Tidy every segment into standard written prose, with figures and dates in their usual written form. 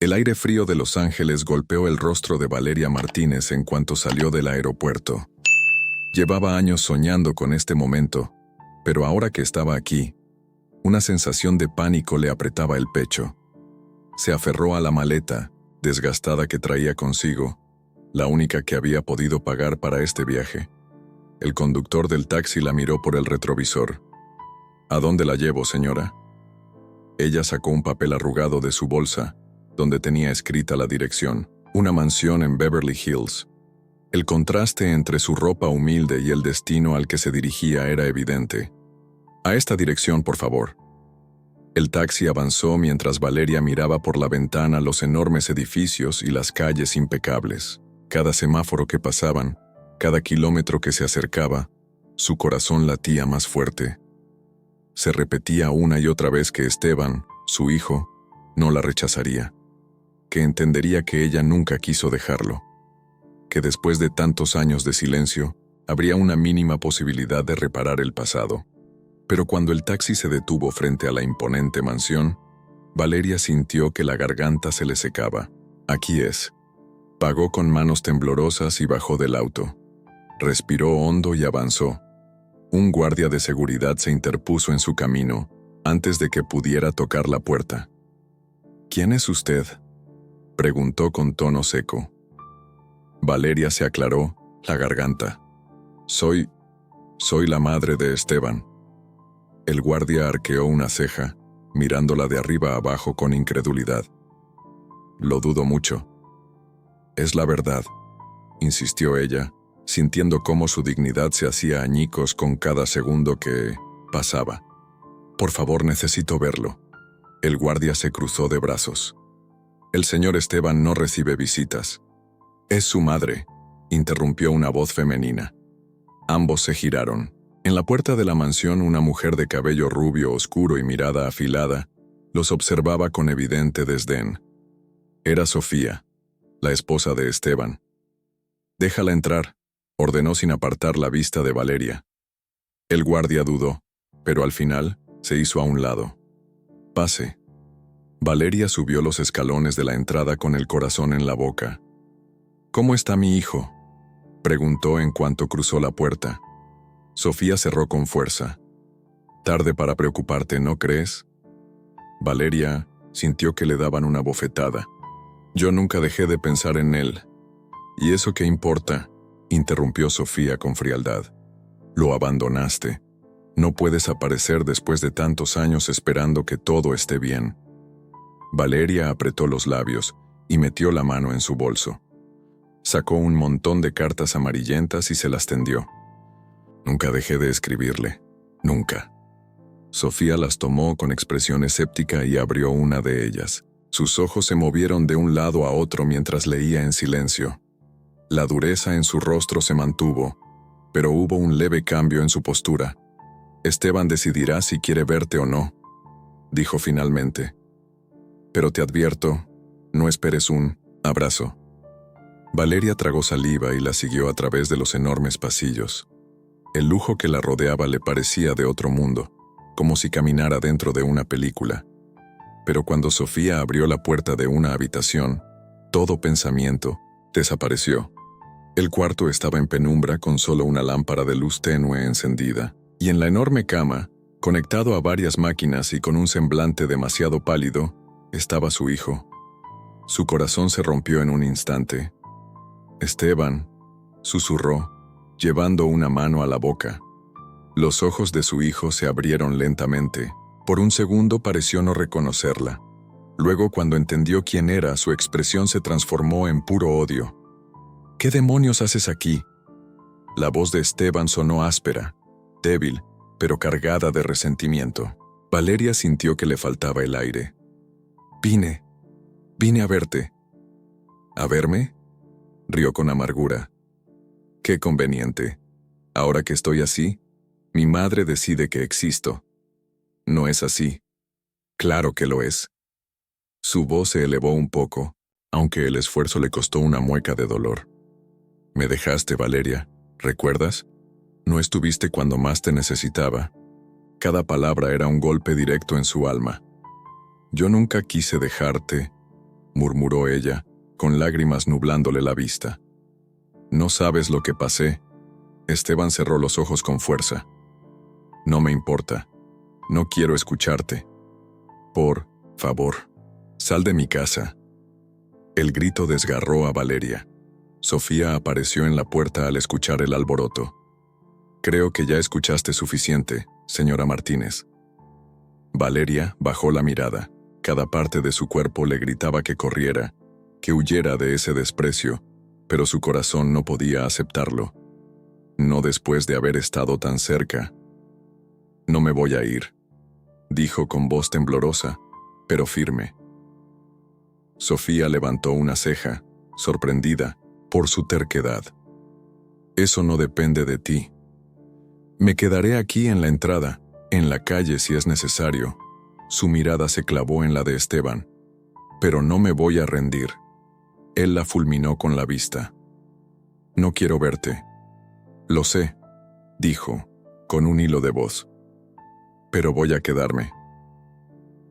El aire frío de Los Ángeles golpeó el rostro de Valeria Martínez en cuanto salió del aeropuerto. Llevaba años soñando con este momento, pero ahora que estaba aquí, una sensación de pánico le apretaba el pecho. Se aferró a la maleta, desgastada que traía consigo, la única que había podido pagar para este viaje. El conductor del taxi la miró por el retrovisor. ¿A dónde la llevo, señora? Ella sacó un papel arrugado de su bolsa, donde tenía escrita la dirección, una mansión en Beverly Hills. El contraste entre su ropa humilde y el destino al que se dirigía era evidente. A esta dirección, por favor. El taxi avanzó mientras Valeria miraba por la ventana los enormes edificios y las calles impecables. Cada semáforo que pasaban, cada kilómetro que se acercaba, su corazón latía más fuerte. Se repetía una y otra vez que Esteban, su hijo, no la rechazaría, que entendería que ella nunca quiso dejarlo, que después de tantos años de silencio, habría una mínima posibilidad de reparar el pasado. Pero cuando el taxi se detuvo frente a la imponente mansión, Valeria sintió que la garganta se le secaba. Aquí es. Pagó con manos temblorosas y bajó del auto. Respiró hondo y avanzó. Un guardia de seguridad se interpuso en su camino antes de que pudiera tocar la puerta. ¿Quién es usted?, preguntó con tono seco. Valeria se aclaró la garganta. Soy la madre de Esteban. El guardia arqueó una ceja, mirándola de arriba a abajo con incredulidad. Lo dudo mucho. Es la verdad, insistió ella, sintiendo cómo su dignidad se hacía añicos con cada segundo que pasaba. Por favor, necesito verlo. El guardia se cruzó de brazos. El señor Esteban no recibe visitas. Es su madre, interrumpió una voz femenina. Ambos se giraron. En la puerta de la mansión, una mujer de cabello rubio oscuro y mirada afilada los observaba con evidente desdén. Era Sofía, la esposa de Esteban. «Déjala entrar», ordenó sin apartar la vista de Valeria. El guardia dudó, pero al final se hizo a un lado. «Pase». Valeria subió los escalones de la entrada con el corazón en la boca. «¿Cómo está mi hijo?», preguntó en cuanto cruzó la puerta. Sofía cerró con fuerza. «Tarde para preocuparte, ¿no crees?». Valeria sintió que le daban una bofetada. «Yo nunca dejé de pensar en él». «¿Y eso qué importa?», interrumpió Sofía con frialdad. «Lo abandonaste. No puedes aparecer después de tantos años esperando que todo esté bien». Valeria apretó los labios y metió la mano en su bolso. Sacó un montón de cartas amarillentas y se las tendió. «Nunca dejé de escribirle. Nunca». Sofía las tomó con expresión escéptica y abrió una de ellas. Sus ojos se movieron de un lado a otro mientras leía en silencio. La dureza en su rostro se mantuvo, pero hubo un leve cambio en su postura. «Esteban decidirá si quiere verte o no», dijo finalmente. «Pero te advierto, no esperes un abrazo». Valeria tragó saliva y la siguió a través de los enormes pasillos. El lujo que la rodeaba le parecía de otro mundo, como si caminara dentro de una película. Pero cuando Sofía abrió la puerta de una habitación, todo pensamiento desapareció. El cuarto estaba en penumbra con solo una lámpara de luz tenue encendida, y en la enorme cama, conectado a varias máquinas y con un semblante demasiado pálido, estaba su hijo. Su corazón se rompió en un instante. «Esteban», susurró, llevando una mano a la boca. Los ojos de su hijo se abrieron lentamente. Por un segundo pareció no reconocerla. Luego, cuando entendió quién era, su expresión se transformó en puro odio. «¿Qué demonios haces aquí?». La voz de Esteban sonó áspera, débil, pero cargada de resentimiento. Valeria sintió que le faltaba el aire. Vine a verte». «¿A verme?», rió con amargura. «Qué conveniente. Ahora que estoy así, mi madre decide que existo». «No es así». «Claro que lo es». Su voz se elevó un poco, aunque el esfuerzo le costó una mueca de dolor. «Me dejaste, Valeria, ¿recuerdas? No estuviste cuando más te necesitaba». Cada palabra era un golpe directo en su alma. «Yo nunca quise dejarte, murmuró ella, con lágrimas nublándole la vista. No sabes lo que pasé. Esteban cerró los ojos con fuerza. No me importa. No quiero escucharte. Por favor, sal de mi casa. El grito desgarró a Valeria. Sofía apareció en la puerta al escuchar el alboroto. Creo que ya escuchaste suficiente, señora Martínez. Valeria bajó la mirada. Cada parte de su cuerpo le gritaba que corriera, que huyera de ese desprecio, pero su corazón no podía aceptarlo. No después de haber estado tan cerca. No me voy a ir, dijo con voz temblorosa, pero firme. Sofía levantó una ceja, sorprendida por su terquedad. Eso no depende de ti. Me quedaré aquí en la entrada, en la calle si es necesario. Su mirada se clavó en la de Esteban. Pero no me voy a rendir. Él la fulminó con la vista. No quiero verte. Lo sé, dijo, con un hilo de voz. Pero voy a quedarme.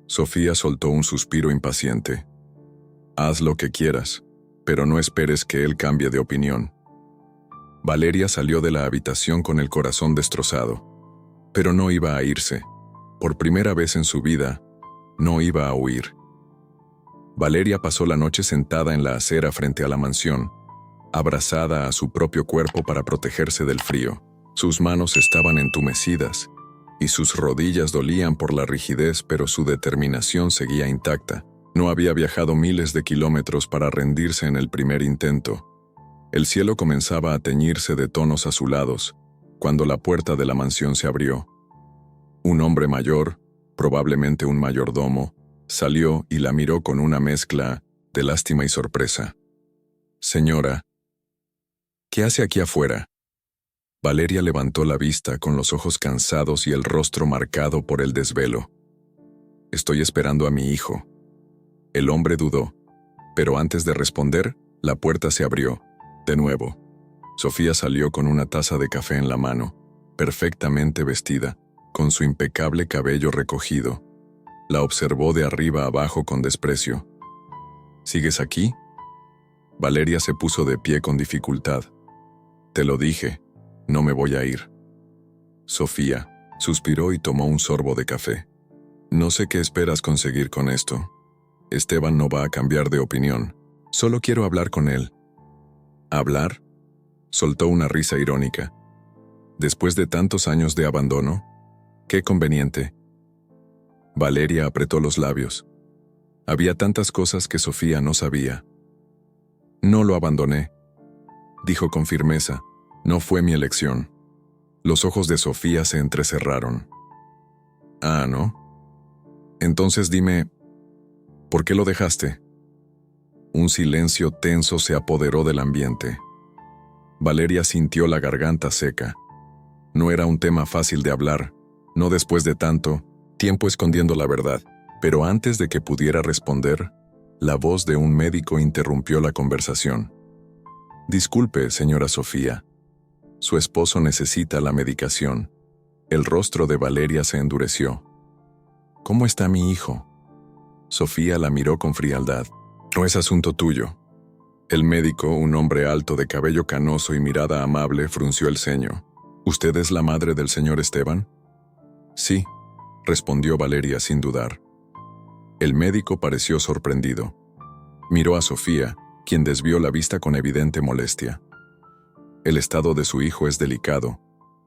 Sofía soltó un suspiro impaciente. Haz lo que quieras, pero no esperes que él cambie de opinión. Valeria salió de la habitación con el corazón destrozado, pero no iba a irse. Por primera vez en su vida, no iba a huir. Valeria pasó la noche sentada en la acera frente a la mansión, abrazada a su propio cuerpo para protegerse del frío. Sus manos estaban entumecidas, y sus rodillas dolían por la rigidez, pero su determinación seguía intacta. No había viajado miles de kilómetros para rendirse en el primer intento. El cielo comenzaba a teñirse de tonos azulados, cuando la puerta de la mansión se abrió. Un hombre mayor, probablemente un mayordomo, salió y la miró con una mezcla de lástima y sorpresa. Señora, ¿qué hace aquí afuera? Valeria levantó la vista con los ojos cansados y el rostro marcado por el desvelo. Estoy esperando a mi hijo. El hombre dudó, pero antes de responder, la puerta se abrió, de nuevo. Sofía salió con una taza de café en la mano, perfectamente vestida, con su impecable cabello recogido. La observó de arriba abajo con desprecio. ¿Sigues aquí? Valeria se puso de pie con dificultad. Te lo dije, no me voy a ir. Sofía suspiró y tomó un sorbo de café. No sé qué esperas conseguir con esto. Esteban no va a cambiar de opinión. Solo quiero hablar con él. ¿Hablar? Soltó una risa irónica. Después de tantos años de abandono, qué conveniente. Valeria apretó los labios. Había tantas cosas que Sofía no sabía. No lo abandoné, dijo con firmeza. No fue mi elección. Los ojos de Sofía se entrecerraron. Ah, ¿no? Entonces dime, ¿por qué lo dejaste? Un silencio tenso se apoderó del ambiente. Valeria sintió la garganta seca. No era un tema fácil de hablar, no después de tanto tiempo escondiendo la verdad, pero antes de que pudiera responder, la voz de un médico interrumpió la conversación. Disculpe, señora Sofía. Su esposo necesita la medicación. El rostro de Valeria se endureció. ¿Cómo está mi hijo? Sofía la miró con frialdad. No es asunto tuyo. El médico, un hombre alto de cabello canoso y mirada amable, frunció el ceño. ¿Usted es la madre del señor Esteban? Sí, respondió Valeria sin dudar. El médico pareció sorprendido. Miró a Sofía, quien desvió la vista con evidente molestia. El estado de su hijo es delicado,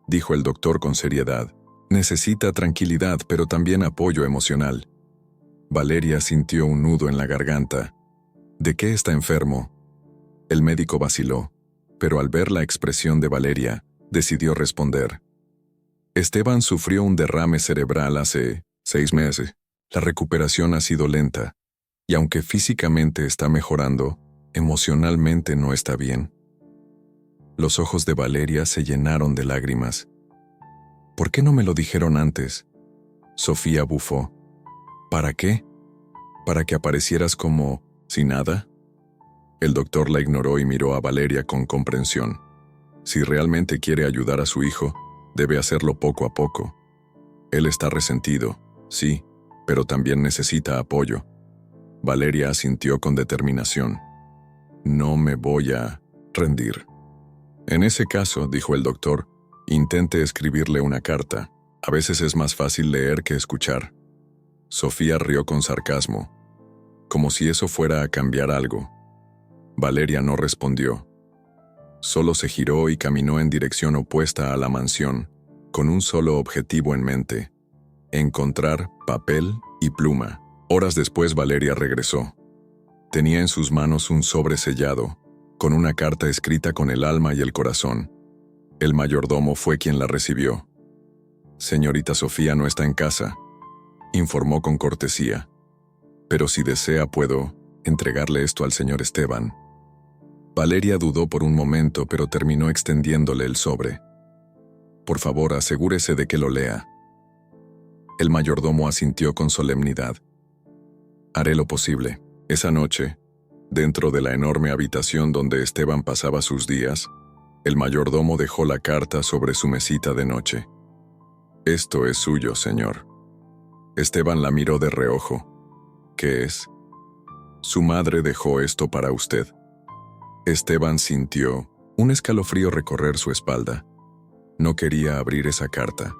dijo el doctor con seriedad. Necesita tranquilidad, pero también apoyo emocional. Valeria sintió un nudo en la garganta. ¿De qué está enfermo? El médico vaciló, pero al ver la expresión de Valeria, decidió responder. Esteban sufrió un derrame cerebral hace 6 meses. La recuperación ha sido lenta, y aunque físicamente está mejorando, emocionalmente no está bien. Los ojos de Valeria se llenaron de lágrimas. ¿Por qué no me lo dijeron antes? Sofía bufó. ¿Para qué? ¿Para que aparecieras como sin nada? El doctor la ignoró y miró a Valeria con comprensión. Si realmente quiere ayudar a su hijo, debe hacerlo poco a poco. Él está resentido, sí, pero también necesita apoyo. Valeria asintió con determinación. No me voy a rendir. En ese caso, dijo el doctor, intente escribirle una carta. A veces es más fácil leer que escuchar. Sofía rió con sarcasmo, como si eso fuera a cambiar algo. Valeria no respondió. Solo se giró y caminó en dirección opuesta a la mansión, con un solo objetivo en mente: encontrar papel y pluma. Horas después Valeria regresó. Tenía en sus manos un sobre sellado, con una carta escrita con el alma y el corazón. El mayordomo fue quien la recibió. «Señorita Sofía no está en casa», informó con cortesía. «Pero si desea puedo entregarle esto al señor Esteban». Valeria dudó por un momento, pero terminó extendiéndole el sobre. «Por favor, asegúrese de que lo lea». El mayordomo asintió con solemnidad. «Haré lo posible». Esa noche, dentro de la enorme habitación donde Esteban pasaba sus días, el mayordomo dejó la carta sobre su mesita de noche. «Esto es suyo, señor». Esteban la miró de reojo. «¿Qué es?» «Su madre dejó esto para usted». Esteban sintió un escalofrío recorrer su espalda. No quería abrir esa carta.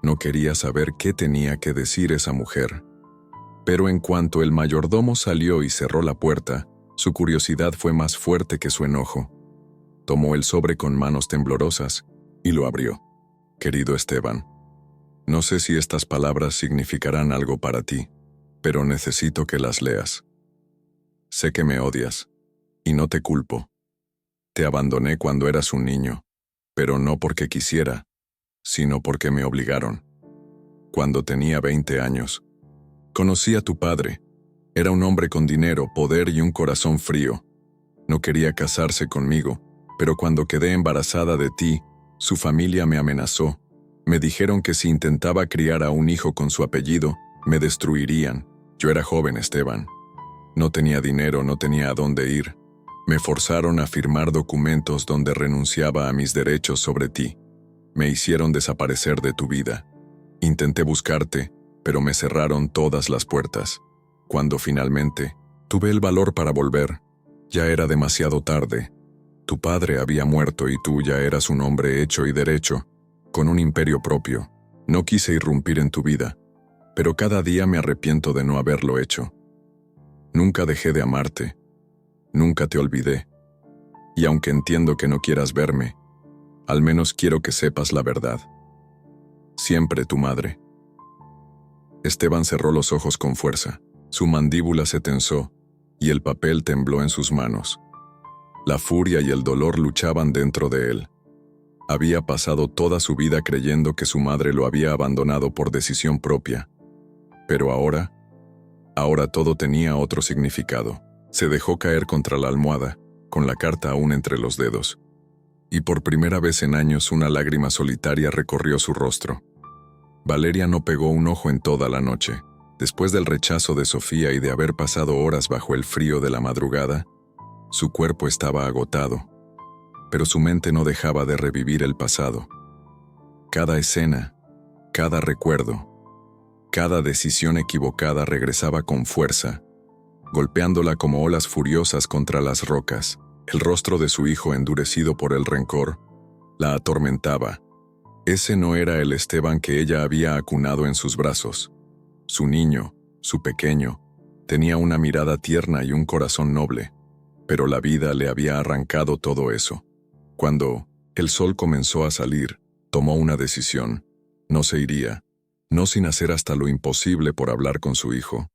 No quería saber qué tenía que decir esa mujer. Pero en cuanto el mayordomo salió y cerró la puerta, su curiosidad fue más fuerte que su enojo. Tomó el sobre con manos temblorosas y lo abrió. «Querido Esteban, no sé si estas palabras significarán algo para ti, pero necesito que las leas. Sé que me odias, y no te culpo. Te abandoné cuando eras un niño, pero no porque quisiera, sino porque me obligaron. Cuando tenía 20 años, conocí a tu padre. Era un hombre con dinero, poder y un corazón frío. No quería casarse conmigo, pero cuando quedé embarazada de ti, su familia me amenazó. Me dijeron que si intentaba criar a un hijo con su apellido, me destruirían. Yo era joven, Esteban. No tenía dinero, no tenía a dónde ir. Me forzaron a firmar documentos donde renunciaba a mis derechos sobre ti. Me hicieron desaparecer de tu vida. Intenté buscarte, pero me cerraron todas las puertas. Cuando finalmente tuve el valor para volver, ya era demasiado tarde. Tu padre había muerto y tú ya eras un hombre hecho y derecho, con un imperio propio. No quise irrumpir en tu vida, pero cada día me arrepiento de no haberlo hecho. Nunca dejé de amarte. Nunca te olvidé. Y aunque entiendo que no quieras verme, al menos quiero que sepas la verdad. Siempre tu madre». Esteban cerró los ojos con fuerza. Su mandíbula se tensó y el papel tembló en sus manos. La furia y el dolor luchaban dentro de él. Había pasado toda su vida creyendo que su madre lo había abandonado por decisión propia. Pero ahora todo tenía otro significado. Se dejó caer contra la almohada, con la carta aún entre los dedos. Y por primera vez en años una lágrima solitaria recorrió su rostro. Valeria no pegó un ojo en toda la noche. Después del rechazo de Sofía y de haber pasado horas bajo el frío de la madrugada, su cuerpo estaba agotado, pero su mente no dejaba de revivir el pasado. Cada escena, cada recuerdo, cada decisión equivocada regresaba con fuerza, golpeándola como olas furiosas contra las rocas. El rostro de su hijo, endurecido por el rencor, la atormentaba. Ese no era el Esteban que ella había acunado en sus brazos. Su niño, su pequeño, tenía una mirada tierna y un corazón noble, pero la vida le había arrancado todo eso. Cuando el sol comenzó a salir, tomó una decisión. No se iría, no sin hacer hasta lo imposible por hablar con su hijo.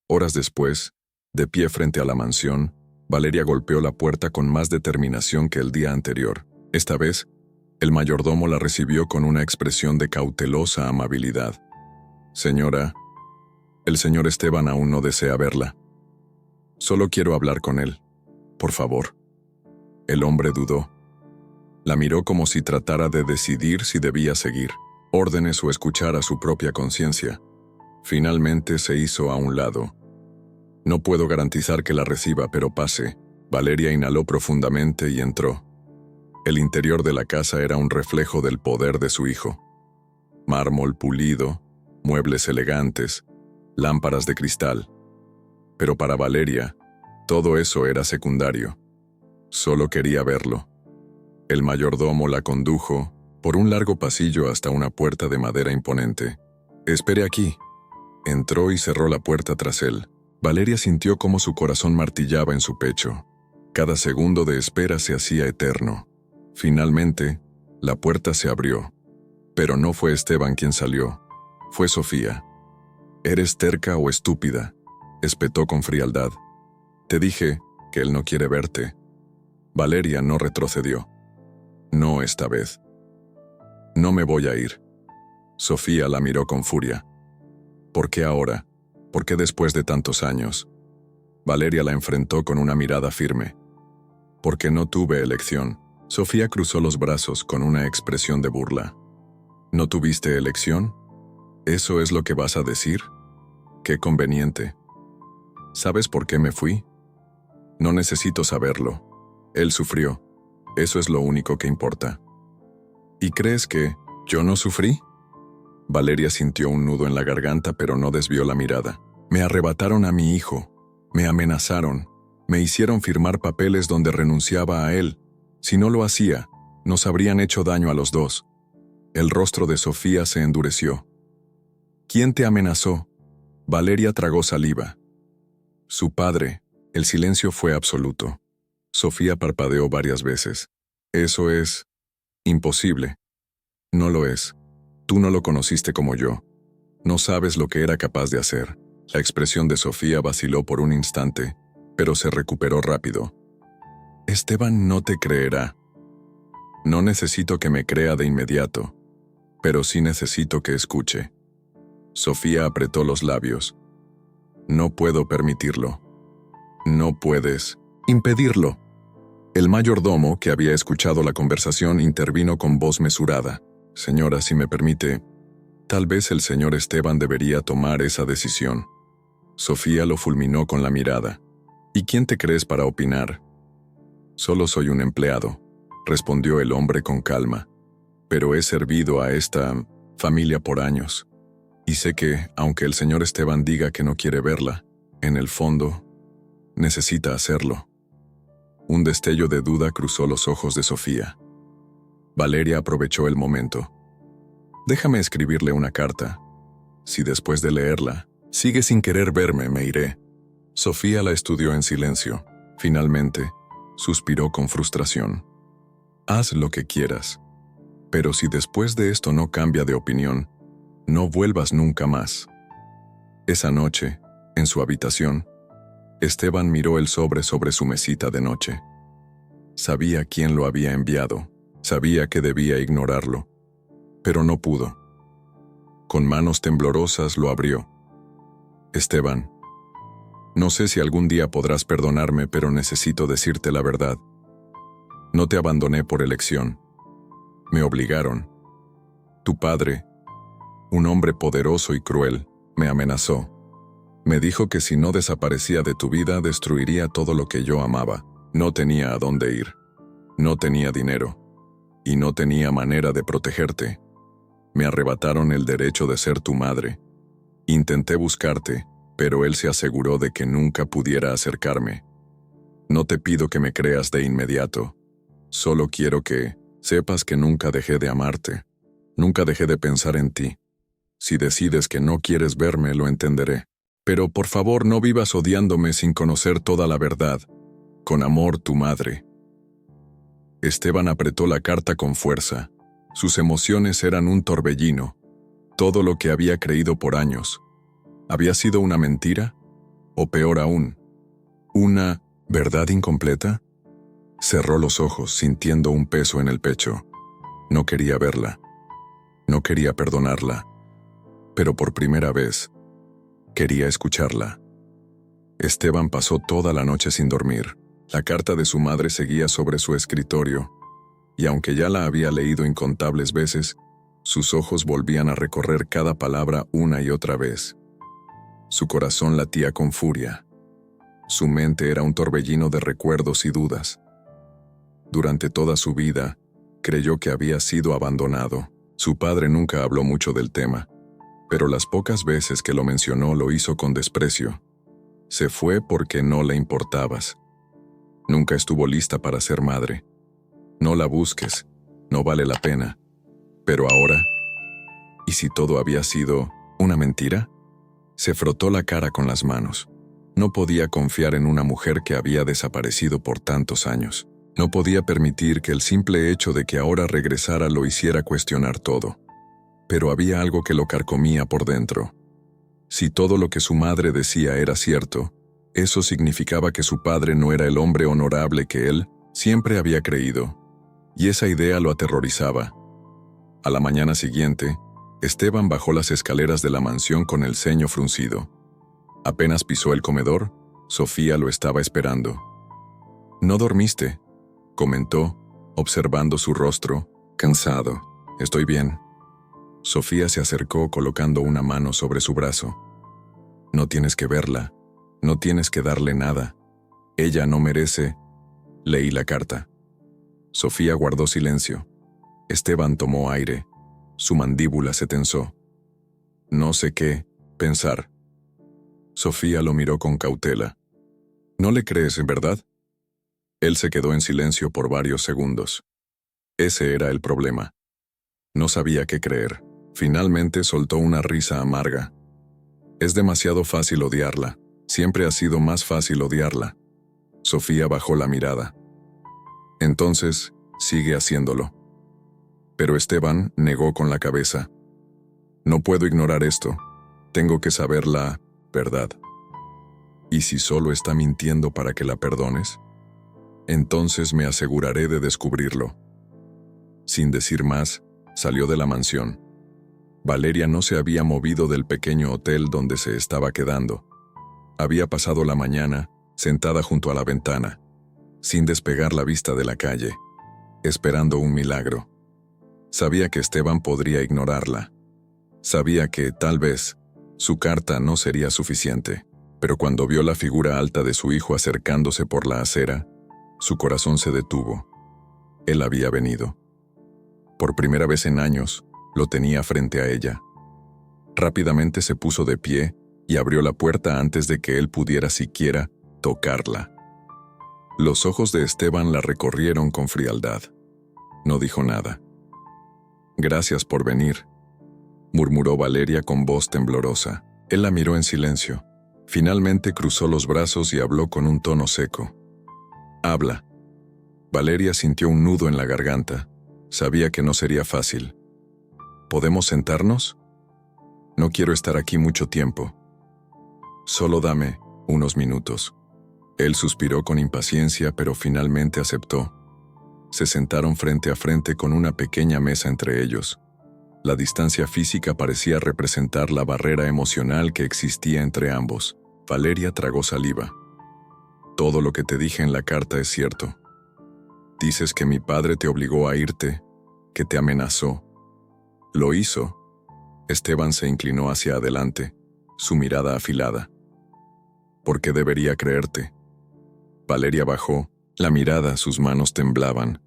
Horas después, de pie frente a la mansión, Valeria golpeó la puerta con más determinación que el día anterior. Esta vez, el mayordomo la recibió con una expresión de cautelosa amabilidad. «Señora, el señor Esteban aún no desea verla. Solo quiero hablar con él. Por favor». El hombre dudó. La miró como si tratara de decidir si debía seguir órdenes o escuchar a su propia conciencia. Finalmente se hizo a un lado. «No puedo garantizar que la reciba, pero pase». Valeria inhaló profundamente y entró. El interior de la casa era un reflejo del poder de su hijo. Mármol pulido, muebles elegantes, lámparas de cristal. Pero para Valeria, todo eso era secundario. Solo quería verlo. El mayordomo la condujo por un largo pasillo hasta una puerta de madera imponente. «Espere aquí». Entró y cerró la puerta tras él. Valeria sintió cómo su corazón martillaba en su pecho. Cada segundo de espera se hacía eterno. Finalmente, la puerta se abrió. Pero no fue Esteban quien salió. Fue Sofía. «¿Eres terca o estúpida?», espetó con frialdad. «Te dije que él no quiere verte». Valeria no retrocedió. «No esta vez». «No me voy a ir». Sofía la miró con furia. «¿Por qué ahora? ¿Por qué después de tantos años?». Valeria la enfrentó con una mirada firme. «Porque no tuve elección». Sofía cruzó los brazos con una expresión de burla. «¿No tuviste elección? ¿Eso es lo que vas a decir? Qué conveniente. ¿Sabes por qué me fui? No necesito saberlo. Él sufrió. Eso es lo único que importa». «¿Y crees que yo no sufrí?». Valeria sintió un nudo en la garganta, pero no desvió la mirada. «Me arrebataron a mi hijo. Me amenazaron. Me hicieron firmar papeles donde renunciaba a él. Si no lo hacía, nos habrían hecho daño a los dos». El rostro de Sofía se endureció. «¿Quién te amenazó?». Valeria tragó saliva. «Su padre». El silencio fue absoluto. Sofía parpadeó varias veces. «Eso es imposible». «No lo es. Tú no lo conociste como yo. No sabes lo que era capaz de hacer». La expresión de Sofía vaciló por un instante, pero se recuperó rápido. «Esteban no te creerá». «No necesito que me crea de inmediato, pero sí necesito que escuche». Sofía apretó los labios. «No puedo permitirlo». «No puedes impedirlo». El mayordomo, que había escuchado la conversación, intervino con voz mesurada. «Señora, si me permite, tal vez el señor Esteban debería tomar esa decisión». Sofía lo fulminó con la mirada. «¿Y quién te crees para opinar?». «Solo soy un empleado», respondió el hombre con calma. «Pero he servido a esta familia por años. Y sé que, aunque el señor Esteban diga que no quiere verla, en el fondo, necesita hacerlo». Un destello de duda cruzó los ojos de Sofía. Valeria aprovechó el momento. «Déjame escribirle una carta. Si después de leerla sigue sin querer verme, me iré». Sofía la estudió en silencio. Finalmente, suspiró con frustración. «Haz lo que quieras. Pero si después de esto no cambia de opinión, no vuelvas nunca más». Esa noche, en su habitación, Esteban miró el sobre su mesita de noche. Sabía quién lo había enviado, sabía que debía ignorarlo, pero no pudo. Con manos temblorosas lo abrió. «Esteban, no sé si algún día podrás perdonarme, pero necesito decirte la verdad. No te abandoné por elección. Me obligaron. Tu padre, un hombre poderoso y cruel, me amenazó. Me dijo que si no desaparecía de tu vida, destruiría todo lo que yo amaba. No tenía a dónde ir. No tenía dinero. Y no tenía manera de protegerte. Me arrebataron el derecho de ser tu madre. Intenté buscarte, pero él se aseguró de que nunca pudiera acercarme. No te pido que me creas de inmediato. Solo quiero que sepas que nunca dejé de amarte. Nunca dejé de pensar en ti. Si decides que no quieres verme, lo entenderé. Pero por favor no vivas odiándome sin conocer toda la verdad. Con amor, tu madre». Esteban apretó la carta con fuerza. Sus emociones eran un torbellino. Todo lo que había creído por años. ¿Había sido una mentira? ¿O peor aún, una verdad incompleta? Cerró los ojos, sintiendo un peso en el pecho. No quería verla. No quería perdonarla. Pero por primera vez, quería escucharla. Esteban pasó toda la noche sin dormir. La carta de su madre seguía sobre su escritorio, y aunque ya la había leído incontables veces, sus ojos volvían a recorrer cada palabra una y otra vez. Su corazón latía con furia. Su mente era un torbellino de recuerdos y dudas. Durante toda su vida, creyó que había sido abandonado. Su padre nunca habló mucho del tema, pero las pocas veces que lo mencionó lo hizo con desprecio. Se fue porque no le importabas. Nunca estuvo lista para ser madre. No la busques, no vale la pena. Pero ahora, ¿y si todo había sido una mentira? Se frotó la cara con las manos. No podía confiar en una mujer que había desaparecido por tantos años. No podía permitir que el simple hecho de que ahora regresara lo hiciera cuestionar todo. Pero había algo que lo carcomía por dentro. Si todo lo que su madre decía era cierto, eso significaba que su padre no era el hombre honorable que él siempre había creído. Y esa idea lo aterrorizaba. A la mañana siguiente, Esteban bajó las escaleras de la mansión con el ceño fruncido. Apenas pisó el comedor, Sofía lo estaba esperando. «¿No dormiste?», comentó, observando su rostro. «Cansado. Estoy bien». Sofía se acercó colocando una mano sobre su brazo. «No tienes que verla. No tienes que darle nada. Ella no merece». Leí la carta. Sofía guardó silencio. Esteban tomó aire. Su mandíbula se tensó. No sé qué pensar. Sofía lo miró con cautela. «¿No le crees, verdad?». Él se quedó en silencio por varios segundos. Ese era el problema. No sabía qué creer. Finalmente soltó una risa amarga. «Es demasiado fácil odiarla. Siempre ha sido más fácil odiarla». Sofía bajó la mirada. «Entonces, sigue haciéndolo». Pero Esteban negó con la cabeza. «No puedo ignorar esto. Tengo que saber la verdad». «¿Y si solo está mintiendo para que la perdones?». «Entonces me aseguraré de descubrirlo». Sin decir más, salió de la mansión. Valeria no se había movido del pequeño hotel donde se estaba quedando. Había pasado la mañana, sentada junto a la ventana, sin despegar la vista de la calle, esperando un milagro. Sabía que Esteban podría ignorarla. Sabía que, tal vez, su carta no sería suficiente, pero cuando vio la figura alta de su hijo acercándose por la acera, su corazón se detuvo. Él había venido. Por primera vez en años, lo tenía frente a ella. Rápidamente se puso de pie y abrió la puerta antes de que él pudiera siquiera tocarla. Los ojos de Esteban la recorrieron con frialdad. No dijo nada. «Gracias por venir», murmuró Valeria con voz temblorosa. Él la miró en silencio. Finalmente cruzó los brazos y habló con un tono seco. «Habla». Valeria sintió un nudo en la garganta. Sabía que no sería fácil. «¿Podemos sentarnos? No quiero estar aquí mucho tiempo. Solo dame unos minutos». Él suspiró con impaciencia, pero finalmente aceptó. Se sentaron frente a frente con una pequeña mesa entre ellos. La distancia física parecía representar la barrera emocional que existía entre ambos. Valeria tragó saliva. «Todo lo que te dije en la carta es cierto. Dices que mi padre te obligó a irte, que te amenazó. ¿Lo hizo?». Esteban se inclinó hacia adelante, su mirada afilada. «¿Por qué debería creerte?». Valeria bajó la mirada, sus manos temblaban.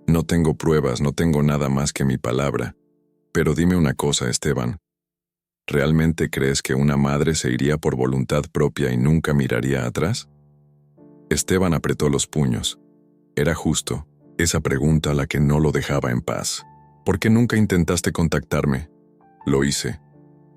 «No tengo pruebas, no tengo nada más que mi palabra. Pero dime una cosa, Esteban. ¿Realmente crees que una madre se iría por voluntad propia y nunca miraría atrás?». Esteban apretó los puños. Era justo esa pregunta la que no lo dejaba en paz. «¿Por qué nunca intentaste contactarme?». «Lo hice.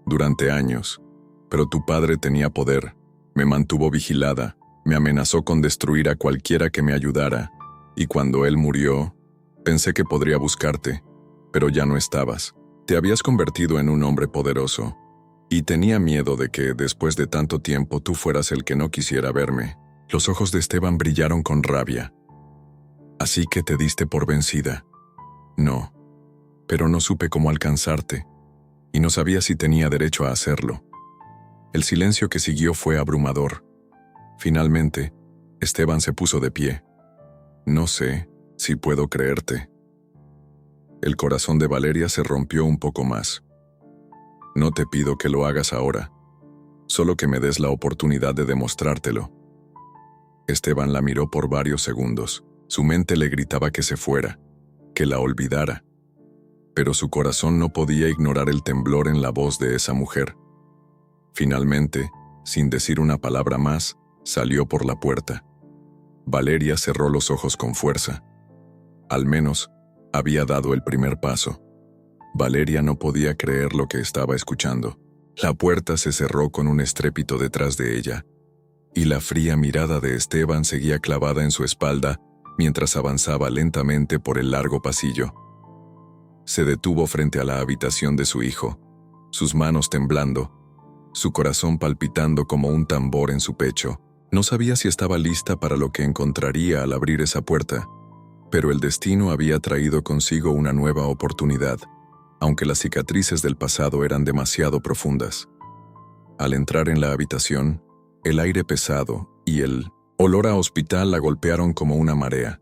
Durante años. Pero tu padre tenía poder. Me mantuvo vigilada. Me amenazó con destruir a cualquiera que me ayudara. Y cuando él murió, pensé que podría buscarte. Pero ya no estabas. Te habías convertido en un hombre poderoso. Y tenía miedo de que, después de tanto tiempo, tú fueras el que no quisiera verme». Los ojos de Esteban brillaron con rabia. «Así que te diste por vencida». «No. Pero no supe cómo alcanzarte. Y no sabía si tenía derecho a hacerlo». El silencio que siguió fue abrumador. Finalmente, Esteban se puso de pie. «No sé si puedo creerte». El corazón de Valeria se rompió un poco más. «No te pido que lo hagas ahora. Solo que me des la oportunidad de demostrártelo». Esteban la miró por varios segundos. Su mente le gritaba que se fuera, que la olvidara. Pero su corazón no podía ignorar el temblor en la voz de esa mujer. Finalmente, sin decir una palabra más, salió por la puerta. Valeria cerró los ojos con fuerza. Al menos, había dado el primer paso. Valeria no podía creer lo que estaba escuchando. La puerta se cerró con un estrépito detrás de ella, y la fría mirada de Esteban seguía clavada en su espalda mientras avanzaba lentamente por el largo pasillo. Se detuvo frente a la habitación de su hijo, sus manos temblando, su corazón palpitando como un tambor en su pecho. No sabía si estaba lista para lo que encontraría al abrir esa puerta, pero el destino había traído consigo una nueva oportunidad, aunque las cicatrices del pasado eran demasiado profundas. Al entrar en la habitación, el aire pesado y el olor a hospital la golpearon como una marea.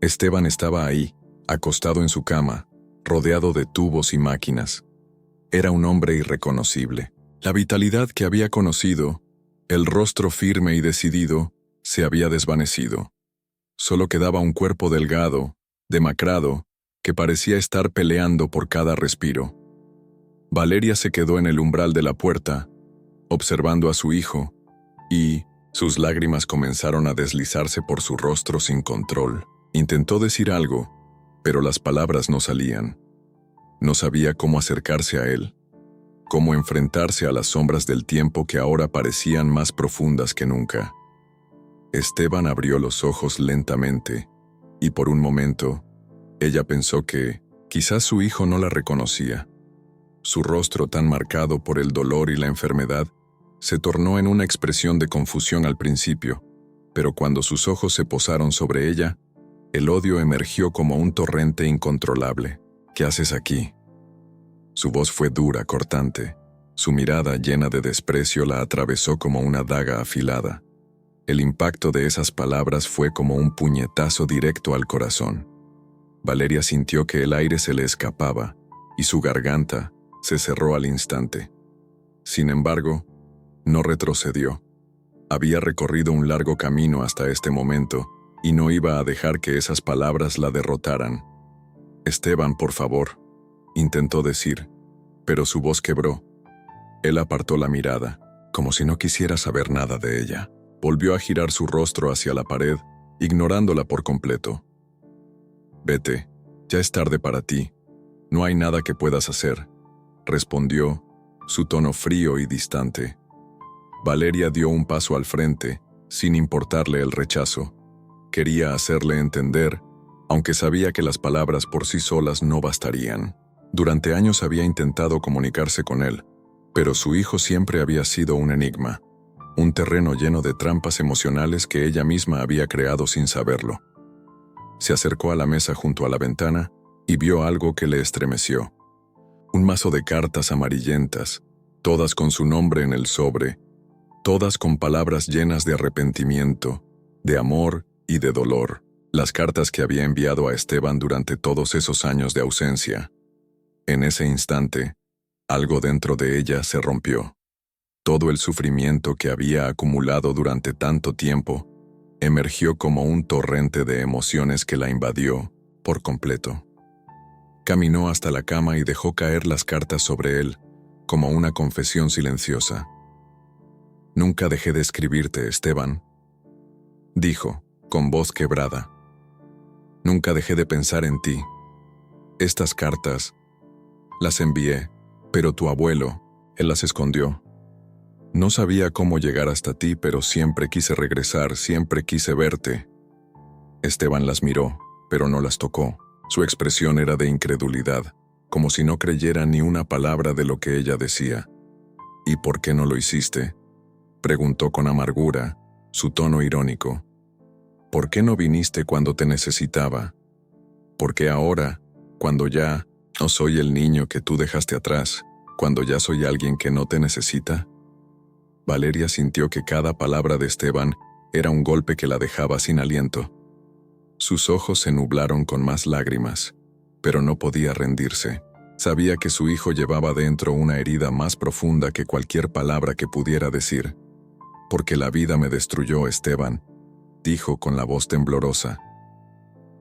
Esteban estaba ahí, acostado en su cama, rodeado de tubos y máquinas. Era un hombre irreconocible. La vitalidad que había conocido, el rostro firme y decidido, se había desvanecido. Solo quedaba un cuerpo delgado, demacrado, que parecía estar peleando por cada respiro. Valeria se quedó en el umbral de la puerta, observando a su hijo, y sus lágrimas comenzaron a deslizarse por su rostro sin control. Intentó decir algo, pero las palabras no salían. No sabía cómo acercarse a él, cómo enfrentarse a las sombras del tiempo que ahora parecían más profundas que nunca. Esteban abrió los ojos lentamente, y por un momento, ella pensó que quizás su hijo no la reconocía. Su rostro tan marcado por el dolor y la enfermedad se tornó en una expresión de confusión al principio, pero cuando sus ojos se posaron sobre ella, el odio emergió como un torrente incontrolable. ¿Qué haces aquí? Su voz fue dura, cortante. Su mirada llena de desprecio la atravesó como una daga afilada. El impacto de esas palabras fue como un puñetazo directo al corazón. Valeria sintió que el aire se le escapaba y su garganta se cerró al instante. Sin embargo, no retrocedió. Había recorrido un largo camino hasta este momento y no iba a dejar que esas palabras la derrotaran. «Esteban, por favor», intentó decir, pero su voz quebró. Él apartó la mirada, como si no quisiera saber nada de ella. Volvió a girar su rostro hacia la pared, ignorándola por completo. «Vete, ya es tarde para ti. No hay nada que puedas hacer», respondió, su tono frío y distante. Valeria dio un paso al frente, sin importarle el rechazo. Quería hacerle entender, aunque sabía que las palabras por sí solas no bastarían. Durante años había intentado comunicarse con él, pero su hijo siempre había sido un enigma, un terreno lleno de trampas emocionales que ella misma había creado sin saberlo. Se acercó a la mesa junto a la ventana y vio algo que le estremeció. Un mazo de cartas amarillentas, todas con su nombre en el sobre, todas con palabras llenas de arrepentimiento, de amor y de dolor. Las cartas que había enviado a Esteban durante todos esos años de ausencia. En ese instante, algo dentro de ella se rompió. Todo el sufrimiento que había acumulado durante tanto tiempo emergió como un torrente de emociones que la invadió por completo. Caminó hasta la cama y dejó caer las cartas sobre él, como una confesión silenciosa. «Nunca dejé de escribirte, Esteban», dijo, con voz quebrada. «Nunca dejé de pensar en ti. Estas cartas las envié, pero tu abuelo, él las escondió. No sabía cómo llegar hasta ti, pero siempre quise regresar, siempre quise verte». Esteban las miró, pero no las tocó. Su expresión era de incredulidad, como si no creyera ni una palabra de lo que ella decía. «¿Y por qué no lo hiciste?», preguntó con amargura, su tono irónico. «¿Por qué no viniste cuando te necesitaba? ¿Por qué ahora, cuando ya no soy el niño que tú dejaste atrás, cuando ya soy alguien que no te necesita?» Valeria sintió que cada palabra de Esteban era un golpe que la dejaba sin aliento. Sus ojos se nublaron con más lágrimas, pero no podía rendirse. Sabía que su hijo llevaba dentro una herida más profunda que cualquier palabra que pudiera decir. «Porque la vida me destruyó, Esteban», dijo con la voz temblorosa.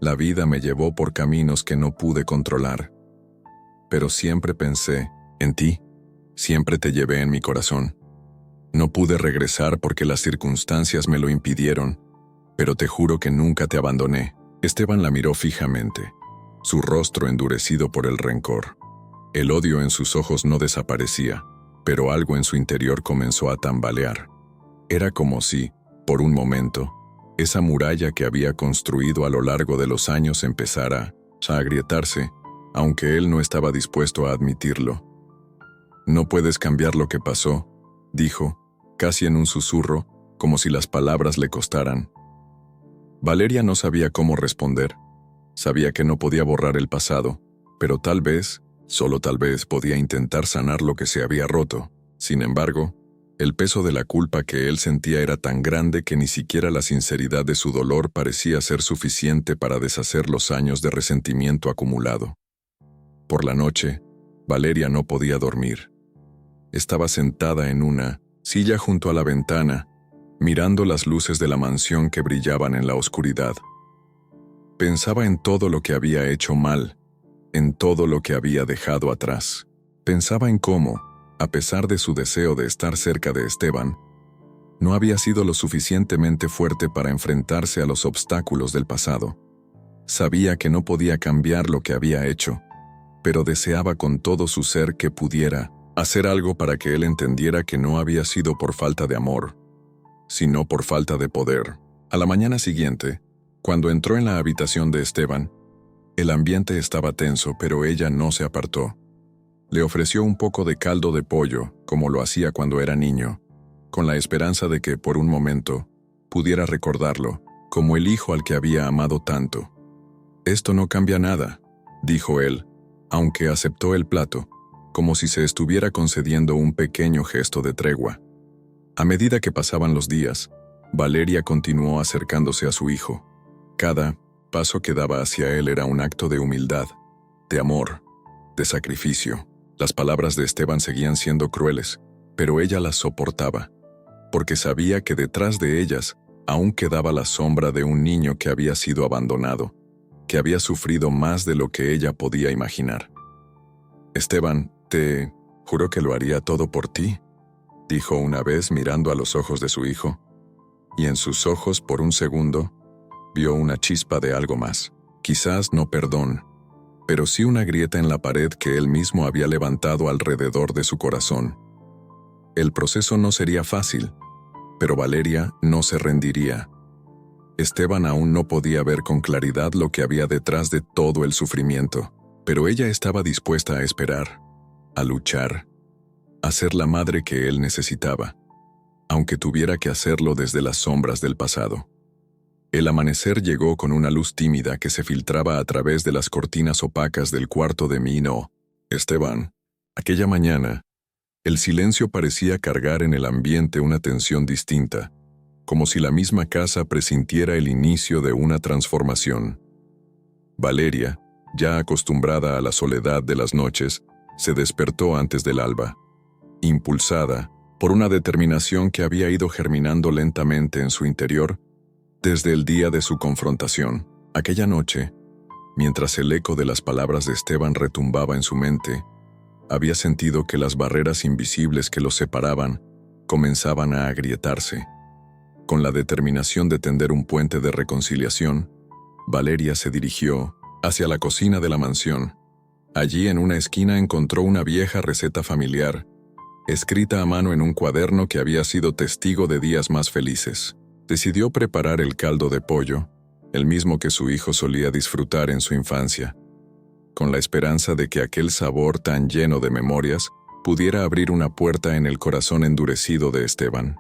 «La vida me llevó por caminos que no pude controlar. Pero siempre pensé en ti, siempre te llevé en mi corazón. No pude regresar porque las circunstancias me lo impidieron, pero te juro que nunca te abandoné. Esteban la miró fijamente, su rostro endurecido por el rencor. El odio en sus ojos no desaparecía, pero algo en su interior comenzó a tambalear. Era como si, por un momento, esa muralla que había construido a lo largo de los años empezara a agrietarse, aunque él no estaba dispuesto a admitirlo. «No puedes cambiar lo que pasó», dijo, casi en un susurro, como si las palabras le costaran. Valeria no sabía cómo responder. Sabía que no podía borrar el pasado, pero tal vez, solo tal vez, podía intentar sanar lo que se había roto. Sin embargo, el peso de la culpa que él sentía era tan grande que ni siquiera la sinceridad de su dolor parecía ser suficiente para deshacer los años de resentimiento acumulado. Por la noche, Valeria no podía dormir. Estaba sentada en una silla junto a la ventana, mirando las luces de la mansión que brillaban en la oscuridad. Pensaba en todo lo que había hecho mal, en todo lo que había dejado atrás. Pensaba en cómo, a pesar de su deseo de estar cerca de Esteban, no había sido lo suficientemente fuerte para enfrentarse a los obstáculos del pasado. Sabía que no podía cambiar lo que había hecho, pero deseaba con todo su ser que pudiera hacer algo para que él entendiera que no había sido por falta de amor, sino por falta de poder. A la mañana siguiente, cuando entró en la habitación de Esteban, el ambiente estaba tenso, pero ella no se apartó. Le ofreció un poco de caldo de pollo, como lo hacía cuando era niño, con la esperanza de que, por un momento, pudiera recordarlo, como el hijo al que había amado tanto. «Esto no cambia nada», dijo él, aunque aceptó el plato, como si se estuviera concediendo un pequeño gesto de tregua. A medida que pasaban los días, Valeria continuó acercándose a su hijo. Cada paso que daba hacia él era un acto de humildad, de amor, de sacrificio. Las palabras de Esteban seguían siendo crueles, pero ella las soportaba, porque sabía que detrás de ellas aún quedaba la sombra de un niño que había sido abandonado, que había sufrido más de lo que ella podía imaginar. «Esteban, te juro que lo haría todo por ti», dijo una vez mirando a los ojos de su hijo, y en sus ojos por un segundo vio una chispa de algo más. Quizás no perdón, pero sí una grieta en la pared que él mismo había levantado alrededor de su corazón. El proceso no sería fácil, pero Valeria no se rendiría. Esteban aún no podía ver con claridad lo que había detrás de todo el sufrimiento, pero ella estaba dispuesta a esperar, a luchar, a ser la madre que él necesitaba, aunque tuviera que hacerlo desde las sombras del pasado. El amanecer llegó con una luz tímida que se filtraba a través de las cortinas opacas del cuarto de Mino. Esteban, aquella mañana, el silencio parecía cargar en el ambiente una tensión distinta, como si la misma casa presintiera el inicio de una transformación. Valeria, ya acostumbrada a la soledad de las noches, se despertó antes del alba, impulsada por una determinación que había ido germinando lentamente en su interior desde el día de su confrontación. Aquella noche, mientras el eco de las palabras de Esteban retumbaba en su mente, había sentido que las barreras invisibles que los separaban comenzaban a agrietarse. Con la determinación de tender un puente de reconciliación, Valeria se dirigió hacia la cocina de la mansión. Allí en una esquina encontró una vieja receta familiar, escrita a mano en un cuaderno que había sido testigo de días más felices. Decidió preparar el caldo de pollo, el mismo que su hijo solía disfrutar en su infancia, con la esperanza de que aquel sabor tan lleno de memorias pudiera abrir una puerta en el corazón endurecido de Esteban.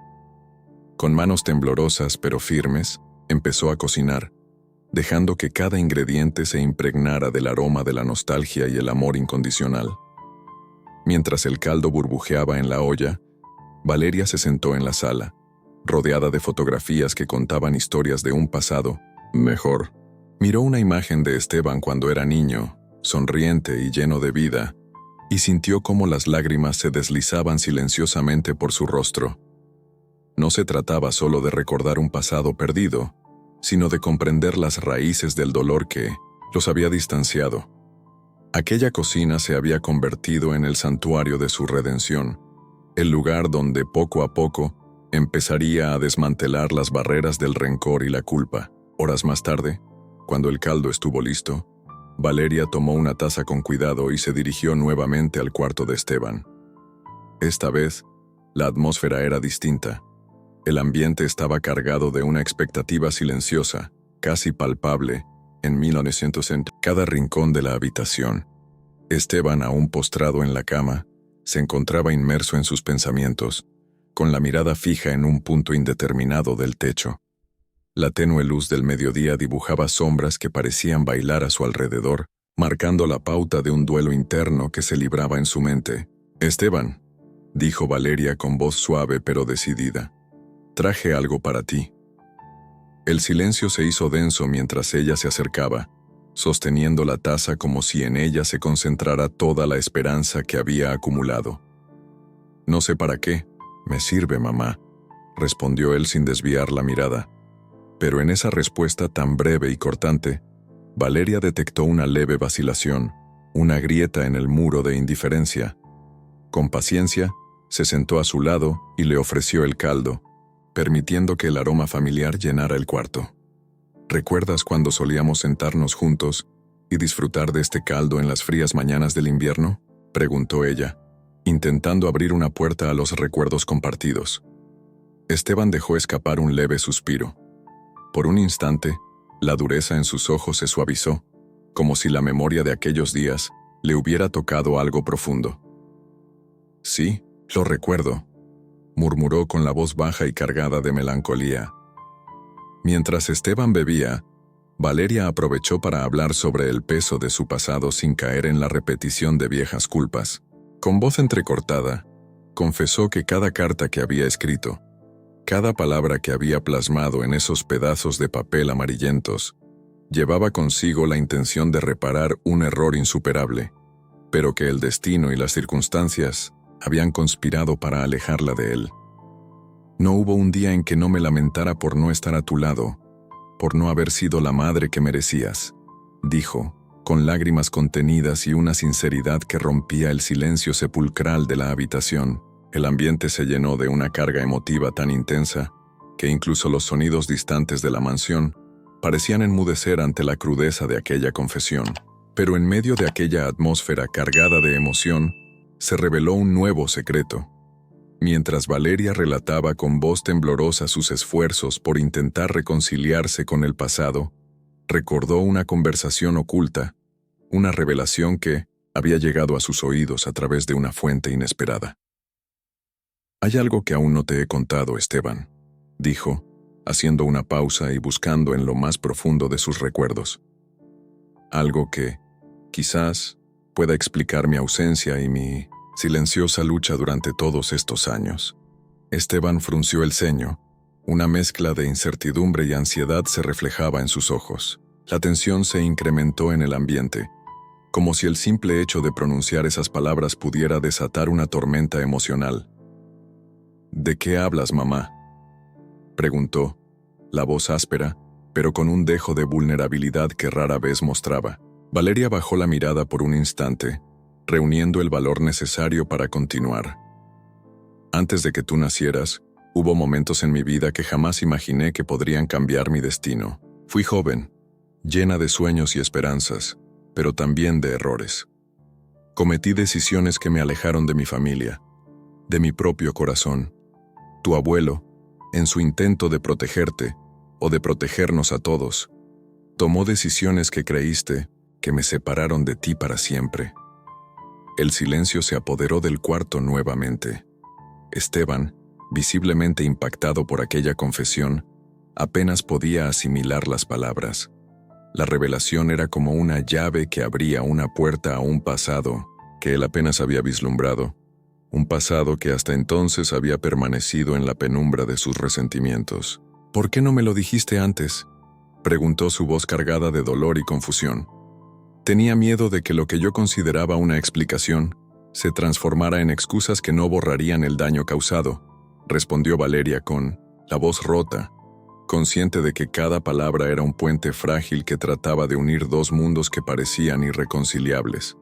Con manos temblorosas pero firmes, empezó a cocinar, dejando que cada ingrediente se impregnara del aroma de la nostalgia y el amor incondicional. Mientras el caldo burbujeaba en la olla, Valeria se sentó en la sala, rodeada de fotografías que contaban historias de un pasado mejor. Miró una imagen de Esteban cuando era niño, sonriente y lleno de vida, y sintió cómo las lágrimas se deslizaban silenciosamente por su rostro. No se trataba solo de recordar un pasado perdido, sino de comprender las raíces del dolor que los había distanciado. Aquella cocina se había convertido en el santuario de su redención, el lugar donde poco a poco empezaría a desmantelar las barreras del rencor y la culpa. Horas más tarde, cuando el caldo estuvo listo, Valeria tomó una taza con cuidado y se dirigió nuevamente al cuarto de Esteban. Esta vez, la atmósfera era distinta. El ambiente estaba cargado de una expectativa silenciosa, casi palpable, en 1960. Cada rincón de la habitación. Esteban, aún postrado en la cama, se encontraba inmerso en sus pensamientos, con la mirada fija en un punto indeterminado del techo. La tenue luz del mediodía dibujaba sombras que parecían bailar a su alrededor, marcando la pauta de un duelo interno que se libraba en su mente. «Esteban», dijo Valeria con voz suave pero decidida, «traje algo para ti». El silencio se hizo denso mientras ella se acercaba, sosteniendo la taza como si en ella se concentrara toda la esperanza que había acumulado. «No sé para qué, me sirve, mamá», respondió él sin desviar la mirada. Pero en esa respuesta tan breve y cortante, Valeria detectó una leve vacilación, una grieta en el muro de indiferencia. Con paciencia, se sentó a su lado y le ofreció el caldo, permitiendo que el aroma familiar llenara el cuarto. «¿Recuerdas cuando solíamos sentarnos juntos y disfrutar de este caldo en las frías mañanas del invierno?», preguntó ella, intentando abrir una puerta a los recuerdos compartidos. Esteban dejó escapar un leve suspiro. Por un instante, la dureza en sus ojos se suavizó, como si la memoria de aquellos días le hubiera tocado algo profundo. «Sí, lo recuerdo», murmuró con la voz baja y cargada de melancolía. Mientras Esteban bebía, Valeria aprovechó para hablar sobre el peso de su pasado sin caer en la repetición de viejas culpas. Con voz entrecortada, confesó que cada carta que había escrito, cada palabra que había plasmado en esos pedazos de papel amarillentos, llevaba consigo la intención de reparar un error insuperable, pero que el destino y las circunstancias habían conspirado para alejarla de él. «No hubo un día en que no me lamentara por no estar a tu lado, por no haber sido la madre que merecías», dijo, con lágrimas contenidas y una sinceridad que rompía el silencio sepulcral de la habitación. El ambiente se llenó de una carga emotiva tan intensa que incluso los sonidos distantes de la mansión parecían enmudecer ante la crudeza de aquella confesión. Pero en medio de aquella atmósfera cargada de emoción, se reveló un nuevo secreto. Mientras Valeria relataba con voz temblorosa sus esfuerzos por intentar reconciliarse con el pasado, recordó una conversación oculta, una revelación que había llegado a sus oídos a través de una fuente inesperada. «Hay algo que aún no te he contado, Esteban», dijo, haciendo una pausa y buscando en lo más profundo de sus recuerdos. «Algo que, quizás, pueda explicar mi ausencia y mi silenciosa lucha durante todos estos años». Esteban frunció el ceño. Una mezcla de incertidumbre y ansiedad se reflejaba en sus ojos. La tensión se incrementó en el ambiente, como si el simple hecho de pronunciar esas palabras pudiera desatar una tormenta emocional. «¿De qué hablas, mamá?», preguntó, la voz áspera, pero con un dejo de vulnerabilidad que rara vez mostraba. Valeria bajó la mirada por un instante, reuniendo el valor necesario para continuar. «Antes de que tú nacieras, hubo momentos en mi vida que jamás imaginé que podrían cambiar mi destino. Fui joven, llena de sueños y esperanzas, pero también de errores. Cometí decisiones que me alejaron de mi familia, de mi propio corazón. Tu abuelo, en su intento de protegerte, o de protegernos a todos, tomó decisiones que creíste que me separaron de ti para siempre». El silencio se apoderó del cuarto nuevamente. Esteban, visiblemente impactado por aquella confesión, apenas podía asimilar las palabras. La revelación era como una llave que abría una puerta a un pasado que él apenas había vislumbrado, un pasado que hasta entonces había permanecido en la penumbra de sus resentimientos. «¿Por qué no me lo dijiste antes?», preguntó su voz cargada de dolor y confusión. «Tenía miedo de que lo que yo consideraba una explicación se transformara en excusas que no borrarían el daño causado», respondió Valeria con la voz rota, consciente de que cada palabra era un puente frágil que trataba de unir dos mundos que parecían irreconciliables.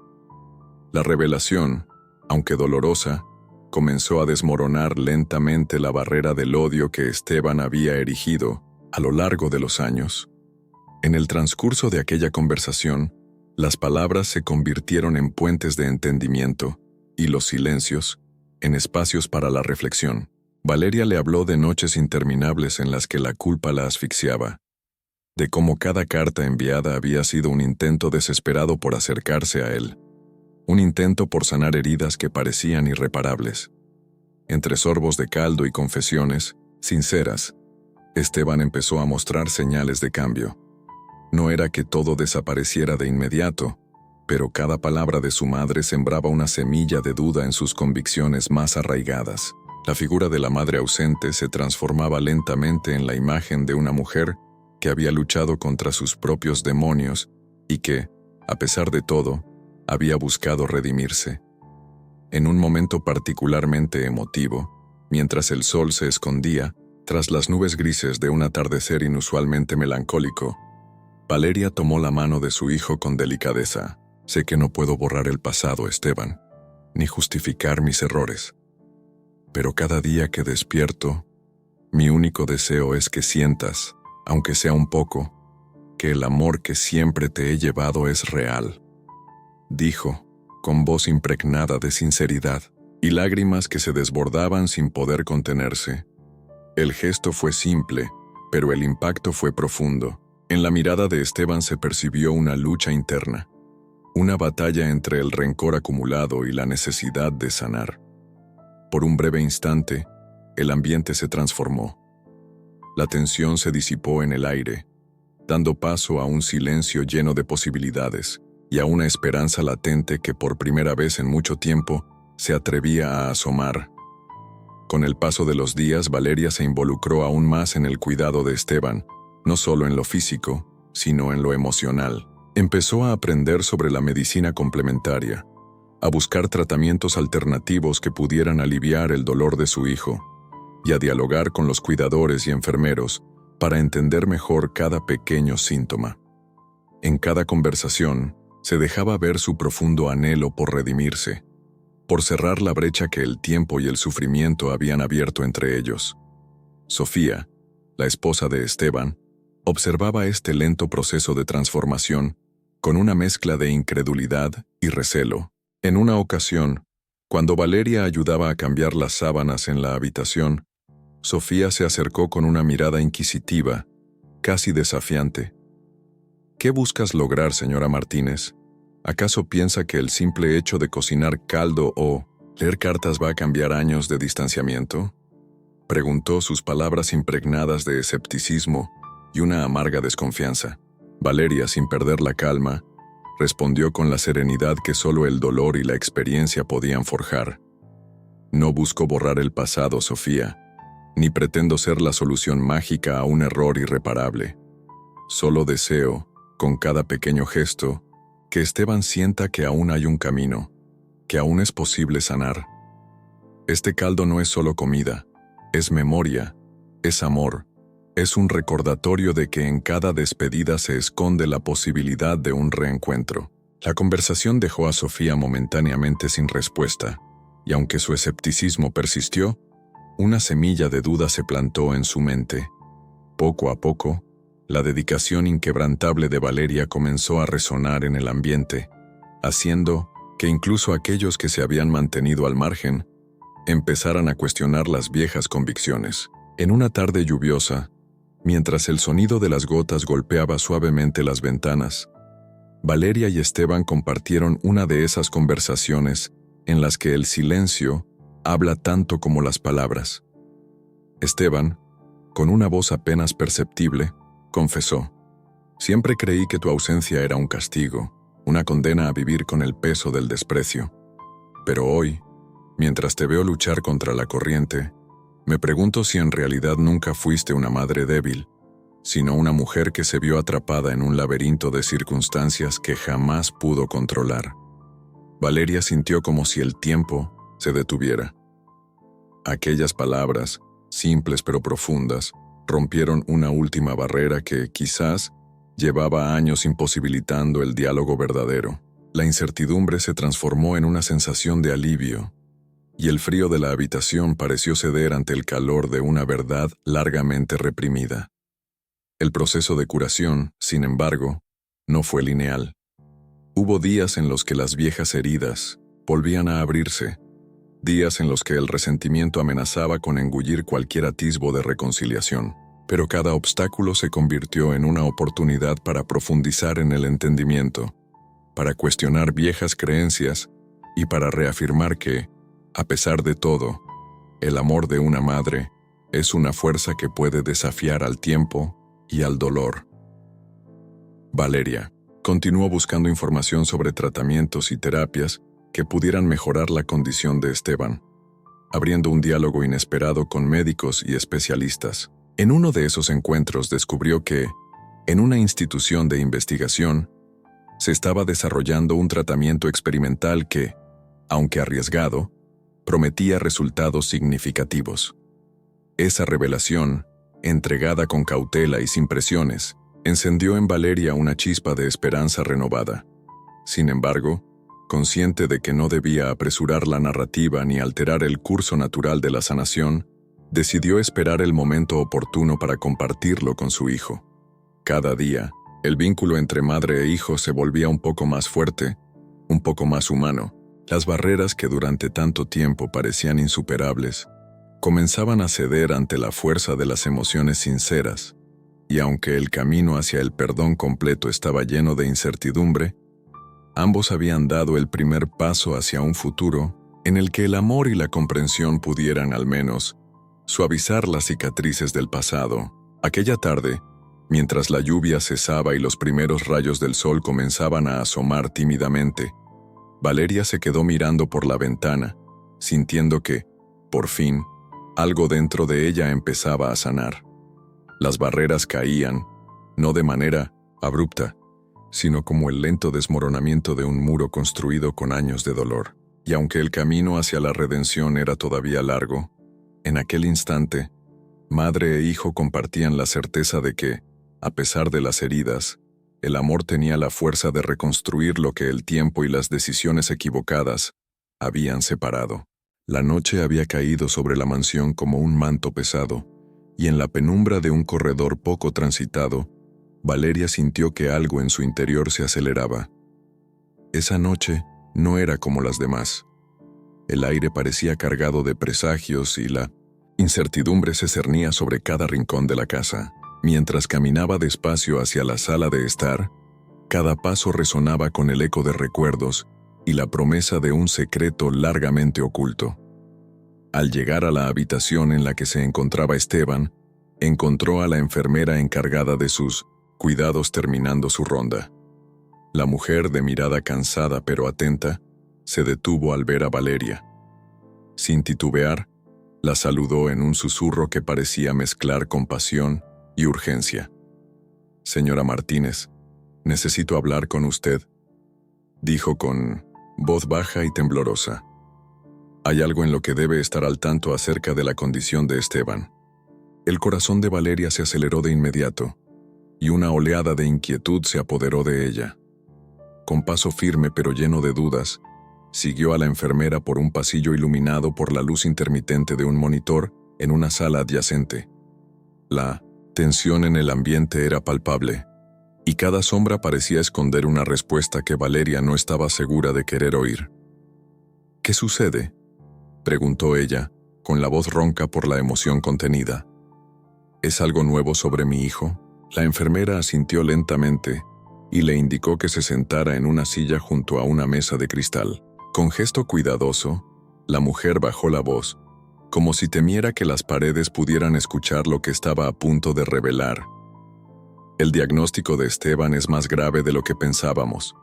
La revelación, aunque dolorosa, comenzó a desmoronar lentamente la barrera del odio que Esteban había erigido a lo largo de los años. En el transcurso de aquella conversación, las palabras se convirtieron en puentes de entendimiento y los silencios en espacios para la reflexión. Valeria le habló de noches interminables en las que la culpa la asfixiaba, de cómo cada carta enviada había sido un intento desesperado por acercarse a él, un intento por sanar heridas que parecían irreparables. Entre sorbos de caldo y confesiones sinceras, Esteban empezó a mostrar señales de cambio. No era que todo desapareciera de inmediato, pero cada palabra de su madre sembraba una semilla de duda en sus convicciones más arraigadas. La figura de la madre ausente se transformaba lentamente en la imagen de una mujer que había luchado contra sus propios demonios y que, a pesar de todo, había buscado redimirse. En un momento particularmente emotivo, mientras el sol se escondía tras las nubes grises de un atardecer inusualmente melancólico, Valeria tomó la mano de su hijo con delicadeza. Sé que no puedo borrar el pasado, Esteban, ni justificar mis errores. Pero cada día que despierto, mi único deseo es que sientas, aunque sea un poco, que el amor que siempre te he llevado es real, dijo, con voz impregnada de sinceridad y lágrimas que se desbordaban sin poder contenerse. El gesto fue simple, pero el impacto fue profundo. En la mirada de Esteban se percibió una lucha interna, una batalla entre el rencor acumulado y la necesidad de sanar. Por un breve instante, el ambiente se transformó. La tensión se disipó en el aire, dando paso a un silencio lleno de posibilidades y a una esperanza latente que por primera vez en mucho tiempo se atrevía a asomar. Con el paso de los días, Valeria se involucró aún más en el cuidado de Esteban, no solo en lo físico, sino en lo emocional. Empezó a aprender sobre la medicina complementaria, a buscar tratamientos alternativos que pudieran aliviar el dolor de su hijo, y a dialogar con los cuidadores y enfermeros para entender mejor cada pequeño síntoma. En cada conversación, se dejaba ver su profundo anhelo por redimirse, por cerrar la brecha que el tiempo y el sufrimiento habían abierto entre ellos. Sofía, la esposa de Esteban, observaba este lento proceso de transformación con una mezcla de incredulidad y recelo. En una ocasión, cuando Valeria ayudaba a cambiar las sábanas en la habitación, Sofía se acercó con una mirada inquisitiva, casi desafiante. ¿Qué buscas lograr, señora Martínez? ¿Acaso piensa que el simple hecho de cocinar caldo o leer cartas va a cambiar años de distanciamiento? Preguntó, sus palabras impregnadas de escepticismo y una amarga desconfianza. Valeria, sin perder la calma, respondió con la serenidad que solo el dolor y la experiencia podían forjar. No busco borrar el pasado, Sofía, ni pretendo ser la solución mágica a un error irreparable. Solo deseo, con cada pequeño gesto, que Esteban sienta que aún hay un camino, que aún es posible sanar. Este caldo no es solo comida, es memoria, es amor, es un recordatorio de que en cada despedida se esconde la posibilidad de un reencuentro. La conversación dejó a Sofía momentáneamente sin respuesta, y aunque su escepticismo persistió, una semilla de duda se plantó en su mente. Poco a poco, la dedicación inquebrantable de Valeria comenzó a resonar en el ambiente, haciendo que incluso aquellos que se habían mantenido al margen empezaran a cuestionar las viejas convicciones. En una tarde lluviosa, mientras el sonido de las gotas golpeaba suavemente las ventanas, Valeria y Esteban compartieron una de esas conversaciones en las que el silencio habla tanto como las palabras. Esteban, con una voz apenas perceptible, confesó: «Siempre creí que tu ausencia era un castigo, una condena a vivir con el peso del desprecio. Pero hoy, mientras te veo luchar contra la corriente, me pregunto si en realidad nunca fuiste una madre débil, sino una mujer que se vio atrapada en un laberinto de circunstancias que jamás pudo controlar». Valeria sintió como si el tiempo se detuviera. Aquellas palabras, simples pero profundas, rompieron una última barrera que, quizás, llevaba años imposibilitando el diálogo verdadero. La incertidumbre se transformó en una sensación de alivio, y el frío de la habitación pareció ceder ante el calor de una verdad largamente reprimida. El proceso de curación, sin embargo, no fue lineal. Hubo días en los que las viejas heridas volvían a abrirse, días en los que el resentimiento amenazaba con engullir cualquier atisbo de reconciliación, pero cada obstáculo se convirtió en una oportunidad para profundizar en el entendimiento, para cuestionar viejas creencias y para reafirmar que, a pesar de todo, el amor de una madre es una fuerza que puede desafiar al tiempo y al dolor. Valeria continuó buscando información sobre tratamientos y terapias que pudieran mejorar la condición de Esteban, abriendo un diálogo inesperado con médicos y especialistas. En uno de esos encuentros descubrió que, en una institución de investigación, se estaba desarrollando un tratamiento experimental que, aunque arriesgado, prometía resultados significativos. Esa revelación, entregada con cautela y sin presiones, encendió en Valeria una chispa de esperanza renovada. Sin embargo, consciente de que no debía apresurar la narrativa ni alterar el curso natural de la sanación, decidió esperar el momento oportuno para compartirlo con su hijo. Cada día, el vínculo entre madre e hijo se volvía un poco más fuerte, un poco más humano. Las barreras que durante tanto tiempo parecían insuperables, comenzaban a ceder ante la fuerza de las emociones sinceras, y aunque el camino hacia el perdón completo estaba lleno de incertidumbre, ambos habían dado el primer paso hacia un futuro en el que el amor y la comprensión pudieran al menos suavizar las cicatrices del pasado. Aquella tarde, mientras la lluvia cesaba y los primeros rayos del sol comenzaban a asomar tímidamente, Valeria se quedó mirando por la ventana, sintiendo que, por fin, algo dentro de ella empezaba a sanar. Las barreras caían, no de manera abrupta, sino como el lento desmoronamiento de un muro construido con años de dolor. Y aunque el camino hacia la redención era todavía largo, en aquel instante, madre e hijo compartían la certeza de que, a pesar de las heridas, el amor tenía la fuerza de reconstruir lo que el tiempo y las decisiones equivocadas habían separado. La noche había caído sobre la mansión como un manto pesado, y en la penumbra de un corredor poco transitado, Valeria sintió que algo en su interior se aceleraba. Esa noche no era como las demás. El aire parecía cargado de presagios y la incertidumbre se cernía sobre cada rincón de la casa. Mientras caminaba despacio hacia la sala de estar, cada paso resonaba con el eco de recuerdos y la promesa de un secreto largamente oculto. Al llegar a la habitación en la que se encontraba Esteban, encontró a la enfermera encargada de sus cuidados terminando su ronda. La mujer, de mirada cansada pero atenta, se detuvo al ver a Valeria. Sin titubear, la saludó en un susurro que parecía mezclar compasión y urgencia. «Señora Martínez, necesito hablar con usted», dijo con voz baja y temblorosa. Hay algo en lo que debe estar al tanto acerca de la condición de Esteban. El corazón de Valeria se aceleró de inmediato, y una oleada de inquietud se apoderó de ella. Con paso firme pero lleno de dudas, siguió a la enfermera por un pasillo iluminado por la luz intermitente de un monitor en una sala adyacente. La tensión en el ambiente era palpable, y cada sombra parecía esconder una respuesta que Valeria no estaba segura de querer oír. «¿Qué sucede?», preguntó ella, con la voz ronca por la emoción contenida. «¿Es algo nuevo sobre mi hijo?». La enfermera asintió lentamente y le indicó que se sentara en una silla junto a una mesa de cristal. Con gesto cuidadoso, la mujer bajó la voz, como si temiera que las paredes pudieran escuchar lo que estaba a punto de revelar. «El diagnóstico de Esteban es más grave de lo que pensábamos»,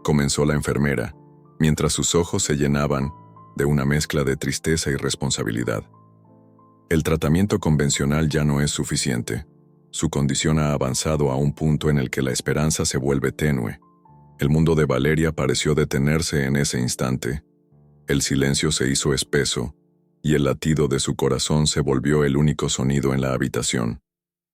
comenzó la enfermera, mientras sus ojos se llenaban de una mezcla de tristeza y responsabilidad. «El tratamiento convencional ya no es suficiente. Su condición ha avanzado a un punto en el que la esperanza se vuelve tenue». El mundo de Valeria pareció detenerse en ese instante. El silencio se hizo espeso, y el latido de su corazón se volvió el único sonido en la habitación.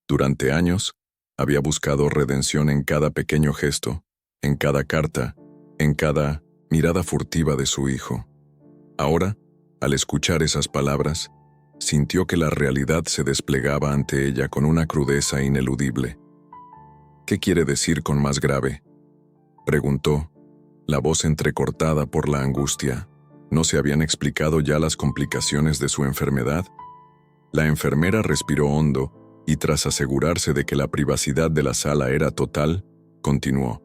Durante años, había buscado redención en cada pequeño gesto, en cada carta, en cada mirada furtiva de su hijo. Ahora, Al escuchar esas palabras, sintió que la realidad se desplegaba ante ella con una crudeza ineludible. «¿Qué quiere decir con más grave?», preguntó, la voz entrecortada por la angustia. ¿No se habían explicado ya las complicaciones de su enfermedad? La enfermera respiró hondo y, tras asegurarse de que la privacidad de la sala era total, continuó.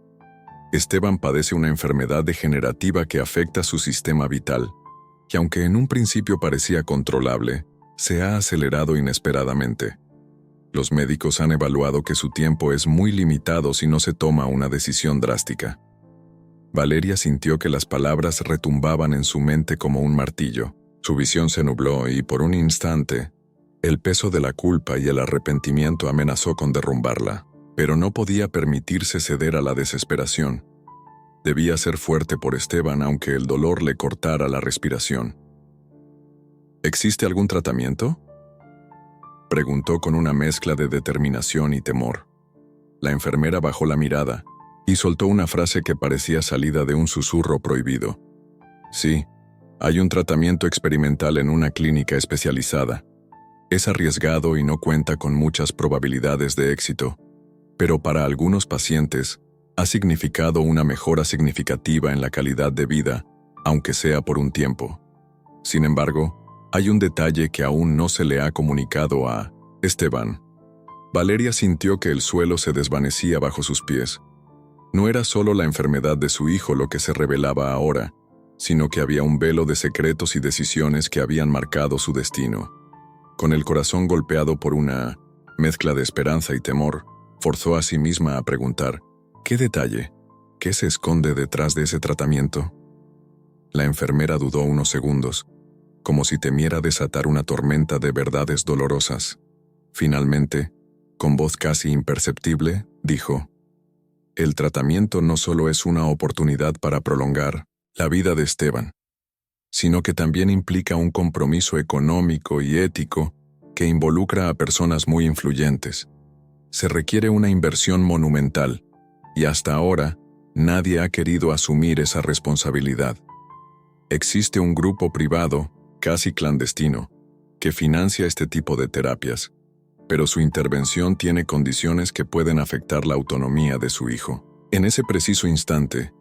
Esteban padece una enfermedad degenerativa que afecta su sistema vital, que aunque en un principio parecía controlable, se ha acelerado inesperadamente. Los médicos han evaluado que su tiempo es muy limitado si no se toma una decisión drástica. Valeria sintió que las palabras retumbaban en su mente como un martillo. Su visión se nubló y, por un instante, el peso de la culpa y el arrepentimiento amenazó con derrumbarla, pero no podía permitirse ceder a la desesperación. Debía ser fuerte por Esteban aunque el dolor le cortara la respiración. ¿Existe algún tratamiento?, preguntó con una mezcla de determinación y temor. La enfermera bajó la mirada y soltó una frase que parecía salida de un susurro prohibido. Sí, hay un tratamiento experimental en una clínica especializada. Es arriesgado y no cuenta con muchas probabilidades de éxito, pero para algunos pacientes ha significado una mejora significativa en la calidad de vida, aunque sea por un tiempo. Sin embargo, hay un detalle que aún no se le ha comunicado a Esteban. Valeria sintió que el suelo se desvanecía bajo sus pies. No era solo la enfermedad de su hijo lo que se revelaba ahora, sino que había un velo de secretos y decisiones que habían marcado su destino. Con el corazón golpeado por una mezcla de esperanza y temor, forzó a sí misma a preguntar, ¿qué detalle? ¿Qué se esconde detrás de ese tratamiento? La enfermera dudó unos segundos, como si temiera desatar una tormenta de verdades dolorosas. Finalmente, con voz casi imperceptible, dijo, «El tratamiento no solo es una oportunidad para prolongar la vida de Esteban, sino que también implica un compromiso económico y ético que involucra a personas muy influyentes. Se requiere una inversión monumental, y hasta ahora nadie ha querido asumir esa responsabilidad. Existe un grupo privado, casi clandestino, que financia este tipo de terapias, pero su intervención tiene condiciones que pueden afectar la autonomía de su hijo». En ese preciso instante,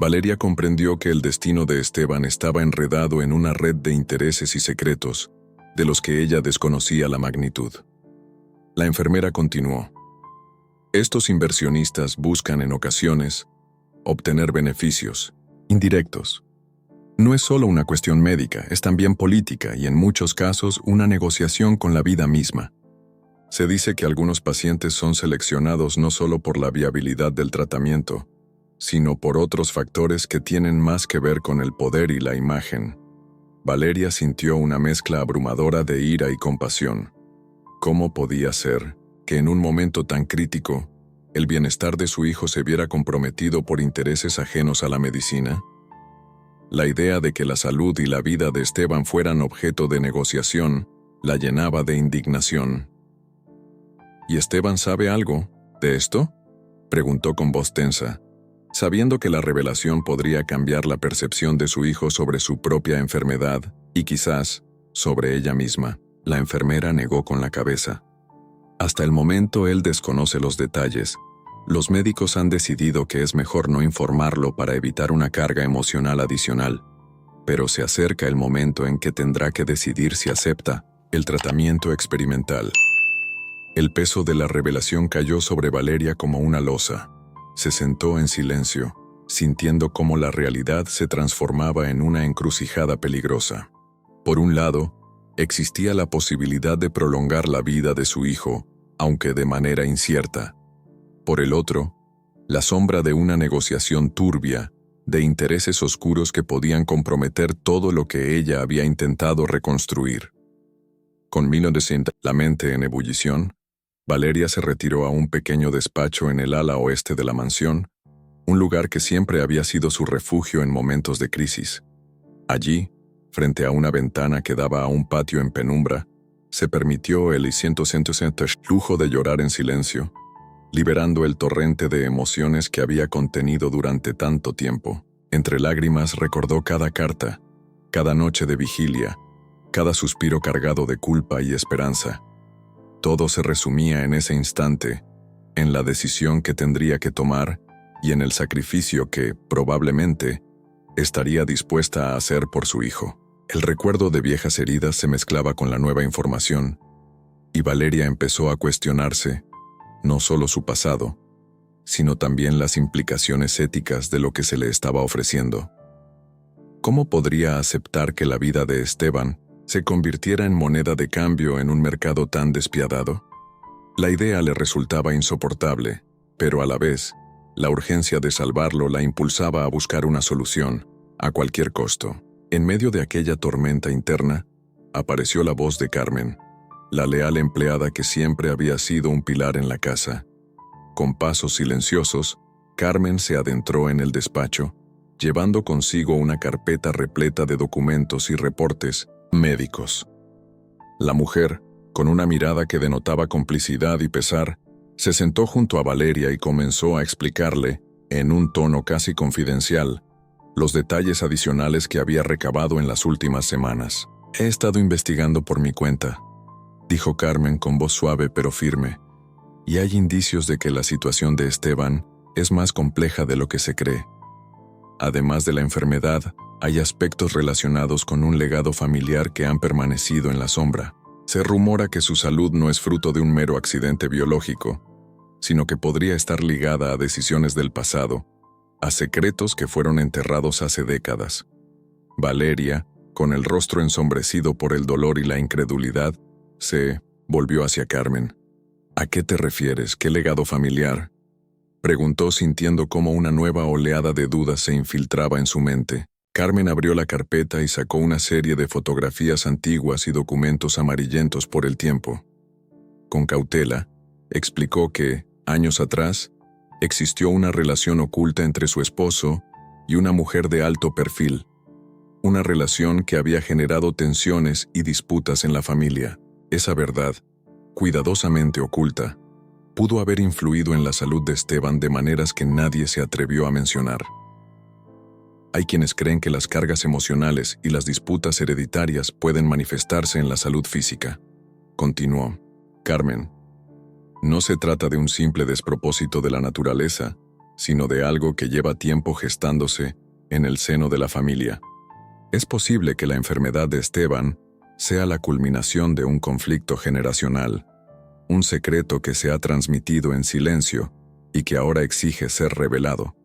Valeria comprendió que el destino de Esteban estaba enredado en una red de intereses y secretos, de los que ella desconocía la magnitud. La enfermera continuó. Estos inversionistas buscan en ocasiones obtener beneficios indirectos. No es solo una cuestión médica, es también política y en muchos casos una negociación con la vida misma. Se dice que algunos pacientes son seleccionados no solo por la viabilidad del tratamiento, sino por otros factores que tienen más que ver con el poder y la imagen. Valeria sintió una mezcla abrumadora de ira y compasión. ¿Cómo podía ser que en un momento tan crítico, el bienestar de su hijo se viera comprometido por intereses ajenos a la medicina? La idea de que la salud y la vida de Esteban fueran objeto de negociación la llenaba de indignación. ¿Y Esteban sabe algo de esto?, preguntó con voz tensa, sabiendo que la revelación podría cambiar la percepción de su hijo sobre su propia enfermedad y quizás sobre ella misma. La enfermera negó con la cabeza. Hasta el momento él desconoce los detalles. Los médicos han decidido que es mejor no informarlo para evitar una carga emocional adicional, pero se acerca el momento en que tendrá que decidir si acepta el tratamiento experimental. El peso de la revelación cayó sobre Valeria como una losa. Se sentó en silencio, sintiendo cómo la realidad se transformaba en una encrucijada peligrosa. Por un lado, existía la posibilidad de prolongar la vida de su hijo, aunque de manera incierta. Por el otro, la sombra de una negociación turbia, de intereses oscuros que podían comprometer todo lo que ella había intentado reconstruir. Con la mente en ebullición, Valeria se retiró a un pequeño despacho en el ala oeste de la mansión, un lugar que siempre había sido su refugio en momentos de crisis. Allí, frente a una ventana que daba a un patio en penumbra, se permitió el lujo de llorar en silencio, liberando el torrente de emociones que había contenido durante tanto tiempo. Entre lágrimas recordó cada carta, cada noche de vigilia, cada suspiro cargado de culpa y esperanza. Todo se resumía en ese instante, en la decisión que tendría que tomar y en el sacrificio que, probablemente, estaría dispuesta a hacer por su hijo. El recuerdo de viejas heridas se mezclaba con la nueva información, y Valeria empezó a cuestionarse no solo su pasado, sino también las implicaciones éticas de lo que se le estaba ofreciendo. ¿Cómo podría aceptar que la vida de Esteban se convirtiera en moneda de cambio en un mercado tan despiadado? La idea le resultaba insoportable, pero a la vez, la urgencia de salvarlo la impulsaba a buscar una solución, a cualquier costo. En medio de aquella tormenta interna, apareció la voz de Carmen, la leal empleada que siempre había sido un pilar en la casa. Con pasos silenciosos, Carmen se adentró en el despacho, llevando consigo una carpeta repleta de documentos y reportes médicos. La mujer, con una mirada que denotaba complicidad y pesar, se sentó junto a Valeria y comenzó a explicarle, en un tono casi confidencial, los detalles adicionales que había recabado en las últimas semanas. «He estado investigando por mi cuenta», dijo Carmen con voz suave pero firme, «y hay indicios de que la situación de Esteban es más compleja de lo que se cree. Además de la enfermedad, hay aspectos relacionados con un legado familiar que han permanecido en la sombra. Se rumora que su salud no es fruto de un mero accidente biológico, sino que podría estar ligada a decisiones del pasado, a secretos que fueron enterrados hace décadas». Valeria, con el rostro ensombrecido por el dolor y la incredulidad, se volvió hacia Carmen. «¿A qué te refieres? ¿Qué legado familiar?», preguntó sintiendo cómo una nueva oleada de dudas se infiltraba en su mente. Carmen abrió la carpeta y sacó una serie de fotografías antiguas y documentos amarillentos por el tiempo. Con cautela, explicó que, años atrás, existió una relación oculta entre su esposo y una mujer de alto perfil, una relación que había generado tensiones y disputas en la familia. Esa verdad, cuidadosamente oculta, pudo haber influido en la salud de Esteban de maneras que nadie se atrevió a mencionar. Hay quienes creen que las cargas emocionales y las disputas hereditarias pueden manifestarse en la salud física. Continuó Carmen. No se trata de un simple despropósito de la naturaleza, sino de algo que lleva tiempo gestándose en el seno de la familia. Es posible que la enfermedad de Esteban sea la culminación de un conflicto generacional, un secreto que se ha transmitido en silencio y que ahora exige ser revelado.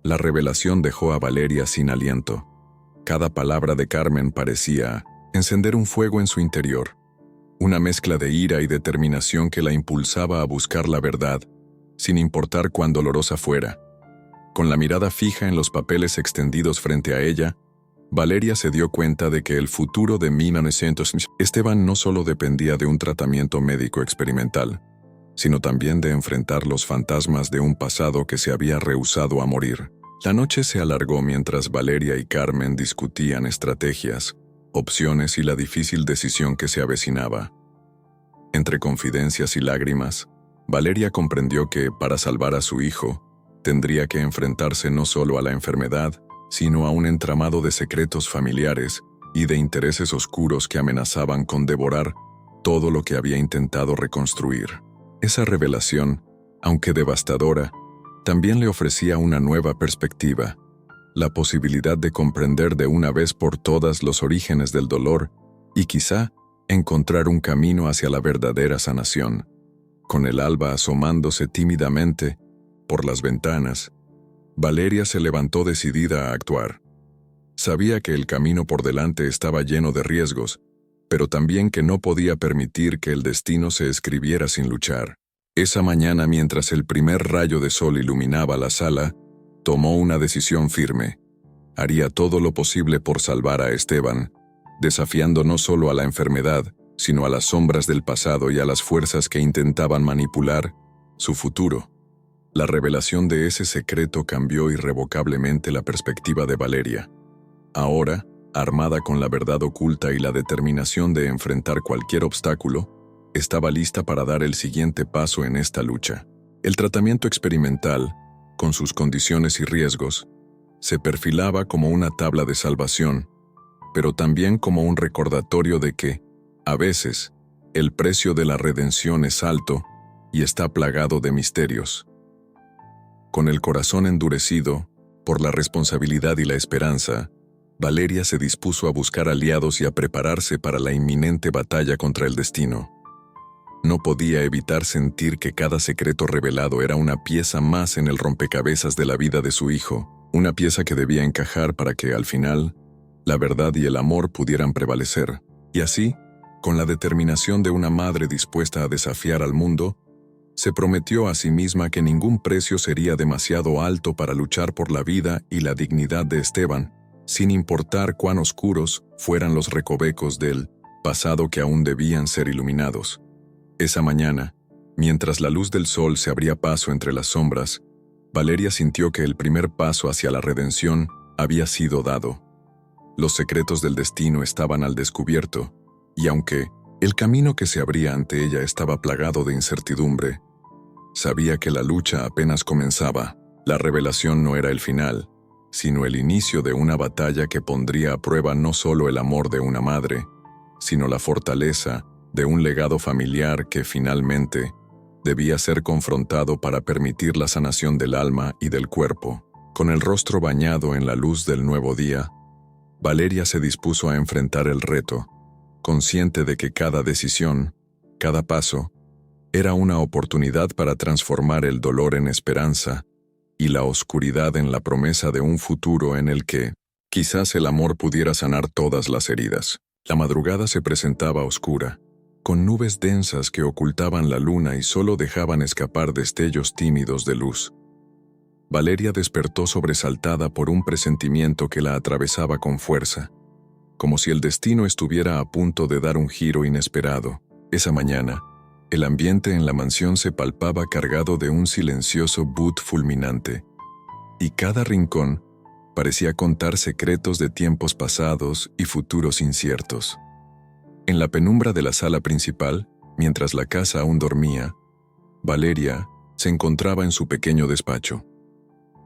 La revelación dejó a Valeria sin aliento. Cada palabra de Carmen parecía encender un fuego en su interior, una mezcla de ira y determinación que la impulsaba a buscar la verdad, sin importar cuán dolorosa fuera. Con la mirada fija en los papeles extendidos frente a ella, Valeria se dio cuenta de que el futuro de 1900 Esteban no solo dependía de un tratamiento médico experimental, sino también de enfrentar los fantasmas de un pasado que se había rehusado a morir. La noche se alargó mientras Valeria y Carmen discutían estrategias, opciones y la difícil decisión que se avecinaba. Entre confidencias y lágrimas, Valeria comprendió que, para salvar a su hijo, tendría que enfrentarse no solo a la enfermedad, sino a un entramado de secretos familiares y de intereses oscuros que amenazaban con devorar todo lo que había intentado reconstruir. Esa revelación, aunque devastadora, también le ofrecía una nueva perspectiva, la posibilidad de comprender de una vez por todas los orígenes del dolor y quizá encontrar un camino hacia la verdadera sanación. Con el alba asomándose tímidamente por las ventanas, Valeria se levantó decidida a actuar. Sabía que el camino por delante estaba lleno de riesgos, pero también que no podía permitir que el destino se escribiera sin luchar. Esa mañana, mientras el primer rayo de sol iluminaba la sala, tomó una decisión firme. Haría todo lo posible por salvar a Esteban, desafiando no solo a la enfermedad, sino a las sombras del pasado y a las fuerzas que intentaban manipular su futuro. La revelación de ese secreto cambió irrevocablemente la perspectiva de Valeria. Ahora, armada con la verdad oculta y la determinación de enfrentar cualquier obstáculo, estaba lista para dar el siguiente paso en esta lucha. El tratamiento experimental, con sus condiciones y riesgos, se perfilaba como una tabla de salvación, pero también como un recordatorio de que, a veces, el precio de la redención es alto y está plagado de misterios. Con el corazón endurecido, por la responsabilidad y la esperanza, Valeria se dispuso a buscar aliados y a prepararse para la inminente batalla contra el destino. No podía evitar sentir que cada secreto revelado era una pieza más en el rompecabezas de la vida de su hijo, una pieza que debía encajar para que, al final, la verdad y el amor pudieran prevalecer. Y así, con la determinación de una madre dispuesta a desafiar al mundo, se prometió a sí misma que ningún precio sería demasiado alto para luchar por la vida y la dignidad de Esteban, sin importar cuán oscuros fueran los recovecos del pasado que aún debían ser iluminados. Esa mañana, mientras la luz del sol se abría paso entre las sombras, Valeria sintió que el primer paso hacia la redención había sido dado. Los secretos del destino estaban al descubierto, y aunque el camino que se abría ante ella estaba plagado de incertidumbre, sabía que la lucha apenas comenzaba. La revelación no era el final, sino el inicio de una batalla que pondría a prueba no solo el amor de una madre, sino la fortaleza de un legado familiar que finalmente debía ser confrontado para permitir la sanación del alma y del cuerpo. Con el rostro bañado en la luz del nuevo día, Valeria se dispuso a enfrentar el reto, consciente de que cada decisión, cada paso, era una oportunidad para transformar el dolor en esperanza y la oscuridad en la promesa de un futuro en el que, quizás el amor pudiera sanar todas las heridas. La madrugada se presentaba oscura, con nubes densas que ocultaban la luna y solo dejaban escapar destellos tímidos de luz. Valeria despertó sobresaltada por un presentimiento que la atravesaba con fuerza, como si el destino estuviera a punto de dar un giro inesperado. Esa mañana, el ambiente en la mansión se palpaba cargado de un silencioso bud fulminante, y cada rincón parecía contar secretos de tiempos pasados y futuros inciertos. En la penumbra de la sala principal, mientras la casa aún dormía, Valeria se encontraba en su pequeño despacho.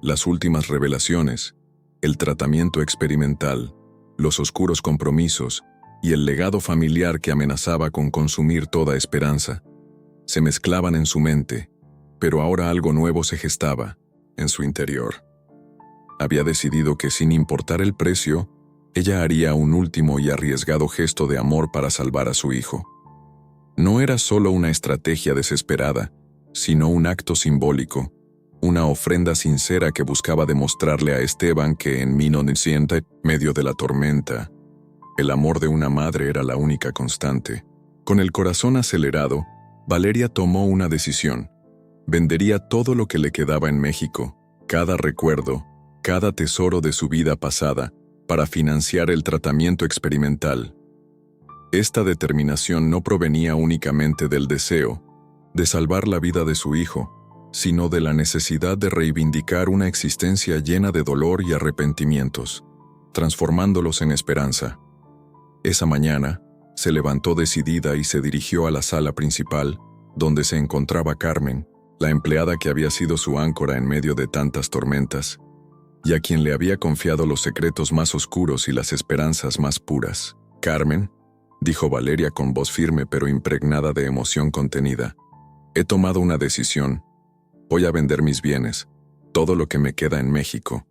Las últimas revelaciones, el tratamiento experimental, los oscuros compromisos y el legado familiar que amenazaba con consumir toda esperanza, se mezclaban en su mente, pero ahora algo nuevo se gestaba en su interior. Había decidido que sin importar el precio, ella haría un último y arriesgado gesto de amor para salvar a su hijo. No era solo una estrategia desesperada, sino un acto simbólico, una ofrenda sincera que buscaba demostrarle a Esteban que en medio de la tormenta, el amor de una madre era la única constante. Con el corazón acelerado, Valeria tomó una decisión. Vendería todo lo que le quedaba en México, cada recuerdo, cada tesoro de su vida pasada, para financiar el tratamiento experimental. Esta determinación no provenía únicamente del deseo de salvar la vida de su hijo, sino de la necesidad de reivindicar una existencia llena de dolor y arrepentimientos, transformándolos en esperanza. Esa mañana, se levantó decidida y se dirigió a la sala principal, donde se encontraba Carmen, la empleada que había sido su áncora en medio de tantas tormentas, y a quien le había confiado los secretos más oscuros y las esperanzas más puras. «Carmen», dijo Valeria con voz firme pero impregnada de emoción contenida, «he tomado una decisión. Voy a vender mis bienes, todo lo que me queda en México.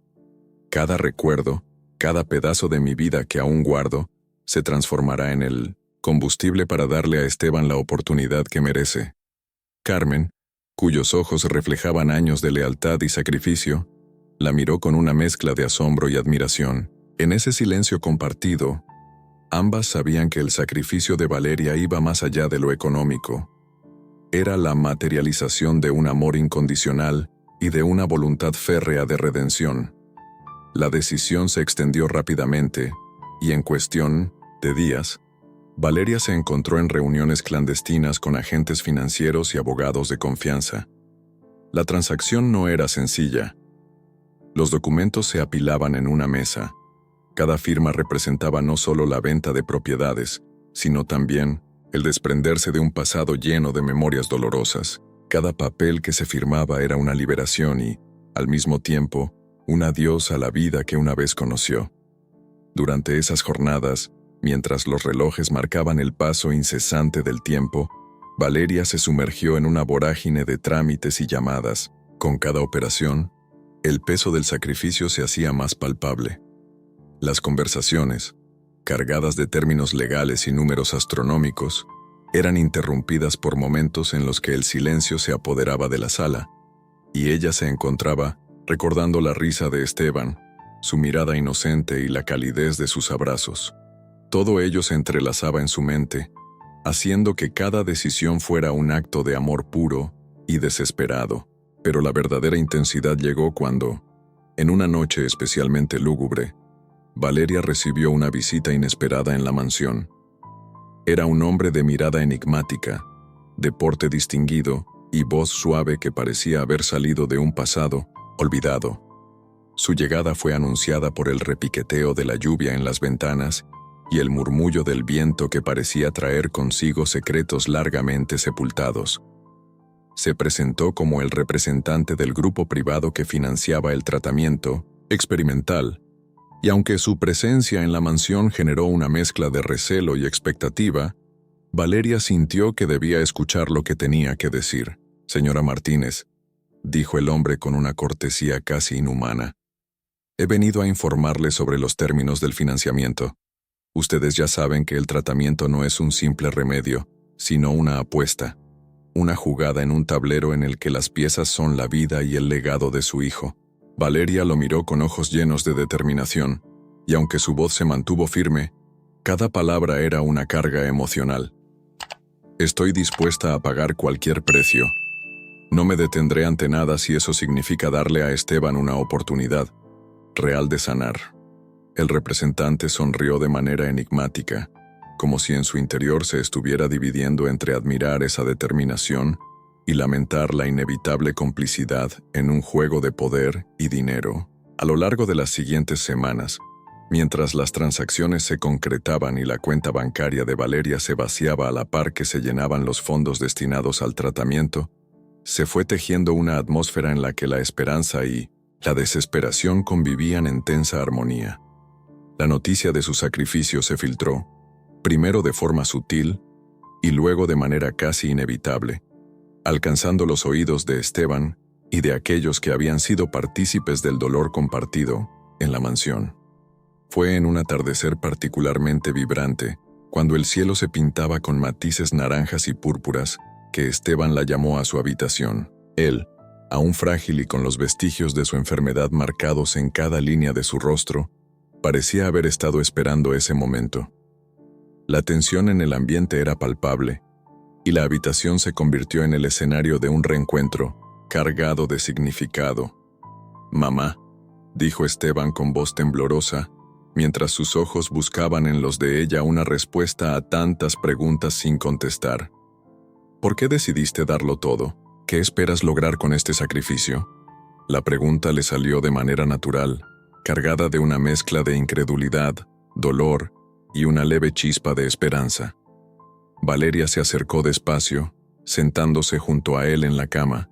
Cada recuerdo, cada pedazo de mi vida que aún guardo, se transformará en el combustible para darle a Esteban la oportunidad que merece». Carmen, cuyos ojos reflejaban años de lealtad y sacrificio, la miró con una mezcla de asombro y admiración. En ese silencio compartido, ambas sabían que el sacrificio de Valeria iba más allá de lo económico. Era la materialización de un amor incondicional y de una voluntad férrea de redención. La decisión se extendió rápidamente, y en cuestión de días, Valeria se encontró en reuniones clandestinas con agentes financieros y abogados de confianza. La transacción no era sencilla. Los documentos se apilaban en una mesa. Cada firma representaba no solo la venta de propiedades, sino también el desprenderse de un pasado lleno de memorias dolorosas. Cada papel que se firmaba era una liberación y, al mismo tiempo, un adiós a la vida que una vez conoció. Durante esas jornadas, mientras los relojes marcaban el paso incesante del tiempo, Valeria se sumergió en una vorágine de trámites y llamadas. Con cada operación, el peso del sacrificio se hacía más palpable. Las conversaciones, cargadas de términos legales y números astronómicos, eran interrumpidas por momentos en los que el silencio se apoderaba de la sala, y ella se encontraba recordando la risa de Esteban, su mirada inocente y la calidez de sus abrazos. Todo ello se entrelazaba en su mente, haciendo que cada decisión fuera un acto de amor puro y desesperado. Pero la verdadera intensidad llegó cuando, en una noche especialmente lúgubre, Valeria recibió una visita inesperada en la mansión. Era un hombre de mirada enigmática, de porte distinguido y voz suave que parecía haber salido de un pasado olvidado. Su llegada fue anunciada por el repiqueteo de la lluvia en las ventanas y el murmullo del viento que parecía traer consigo secretos largamente sepultados. Se presentó como el representante del grupo privado que financiaba el tratamiento experimental, y aunque su presencia en la mansión generó una mezcla de recelo y expectativa, Valeria sintió que debía escuchar lo que tenía que decir. «Señora Martínez», dijo el hombre con una cortesía casi inhumana, «he venido a informarle sobre los términos del financiamiento. Ustedes ya saben que el tratamiento no es un simple remedio, sino una apuesta, una jugada en un tablero en el que las piezas son la vida y el legado de su hijo». Valeria lo miró con ojos llenos de determinación, y aunque su voz se mantuvo firme, cada palabra era una carga emocional. «Estoy dispuesta a pagar cualquier precio. No me detendré ante nada si eso significa darle a Esteban una oportunidad real de sanar». El representante sonrió de manera enigmática, como si en su interior se estuviera dividiendo entre admirar esa determinación y lamentar la inevitable complicidad en un juego de poder y dinero. A lo largo de las siguientes semanas, mientras las transacciones se concretaban y la cuenta bancaria de Valeria se vaciaba a la par que se llenaban los fondos destinados al tratamiento, se fue tejiendo una atmósfera en la que la esperanza y la desesperación convivían en tensa armonía. La noticia de su sacrificio se filtró, primero de forma sutil y luego de manera casi inevitable, alcanzando los oídos de Esteban y de aquellos que habían sido partícipes del dolor compartido en la mansión. Fue en un atardecer particularmente vibrante, cuando el cielo se pintaba con matices naranjas y púrpuras, que Esteban la llamó a su habitación. Él, aún frágil y con los vestigios de su enfermedad marcados en cada línea de su rostro, parecía haber estado esperando ese momento. La tensión en el ambiente era palpable, y la habitación se convirtió en el escenario de un reencuentro, cargado de significado. «Mamá», dijo Esteban con voz temblorosa, mientras sus ojos buscaban en los de ella una respuesta a tantas preguntas sin contestar. «¿Por qué decidiste darlo todo? ¿Qué esperas lograr con este sacrificio?». La pregunta le salió de manera natural, cargada de una mezcla de incredulidad, dolor y una leve chispa de esperanza. Valeria se acercó despacio, sentándose junto a él en la cama,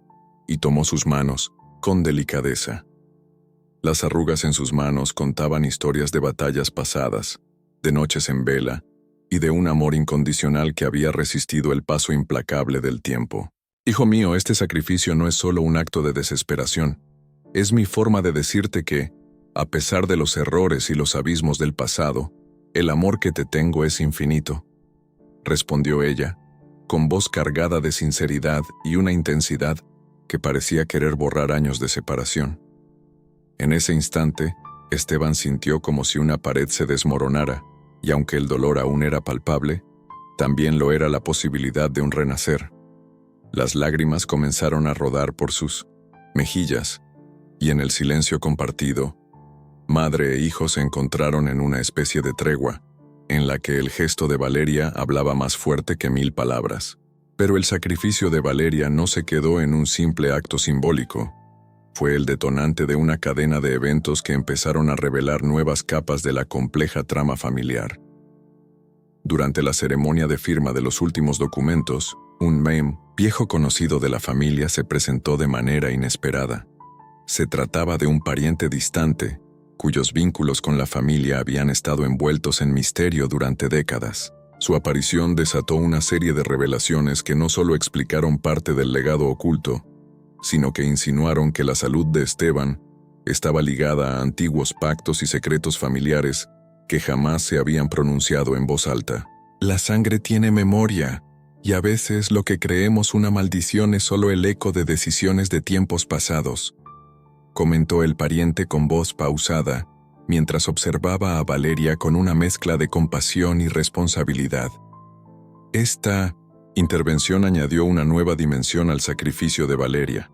y tomó sus manos, con delicadeza. Las arrugas en sus manos contaban historias de batallas pasadas, de noches en vela, y de un amor incondicional que había resistido el paso implacable del tiempo. «Hijo mío, este sacrificio no es solo un acto de desesperación. Es mi forma de decirte que, a pesar de los errores y los abismos del pasado, el amor que te tengo es infinito», respondió ella, con voz cargada de sinceridad y una intensidad que parecía querer borrar años de separación. En ese instante, Esteban sintió como si una pared se desmoronara, y aunque el dolor aún era palpable, también lo era la posibilidad de un renacer. Las lágrimas comenzaron a rodar por sus mejillas, y en el silencio compartido, madre e hijo se encontraron en una especie de tregua, en la que el gesto de Valeria hablaba más fuerte que 1000 palabras. Pero el sacrificio de Valeria no se quedó en un simple acto simbólico. Fue el detonante de una cadena de eventos que empezaron a revelar nuevas capas de la compleja trama familiar. Durante la ceremonia de firma de los últimos documentos, un viejo conocido de la familia se presentó de manera inesperada. Se trataba de un pariente distante, cuyos vínculos con la familia habían estado envueltos en misterio durante décadas. Su aparición desató una serie de revelaciones que no solo explicaron parte del legado oculto, sino que insinuaron que la salud de Esteban estaba ligada a antiguos pactos y secretos familiares que jamás se habían pronunciado en voz alta. La sangre tiene memoria, y a veces lo que creemos una maldición es solo el eco de decisiones de tiempos pasados, comentó el pariente con voz pausada, mientras observaba a Valeria con una mezcla de compasión y responsabilidad. Esta intervención añadió una nueva dimensión al sacrificio de Valeria.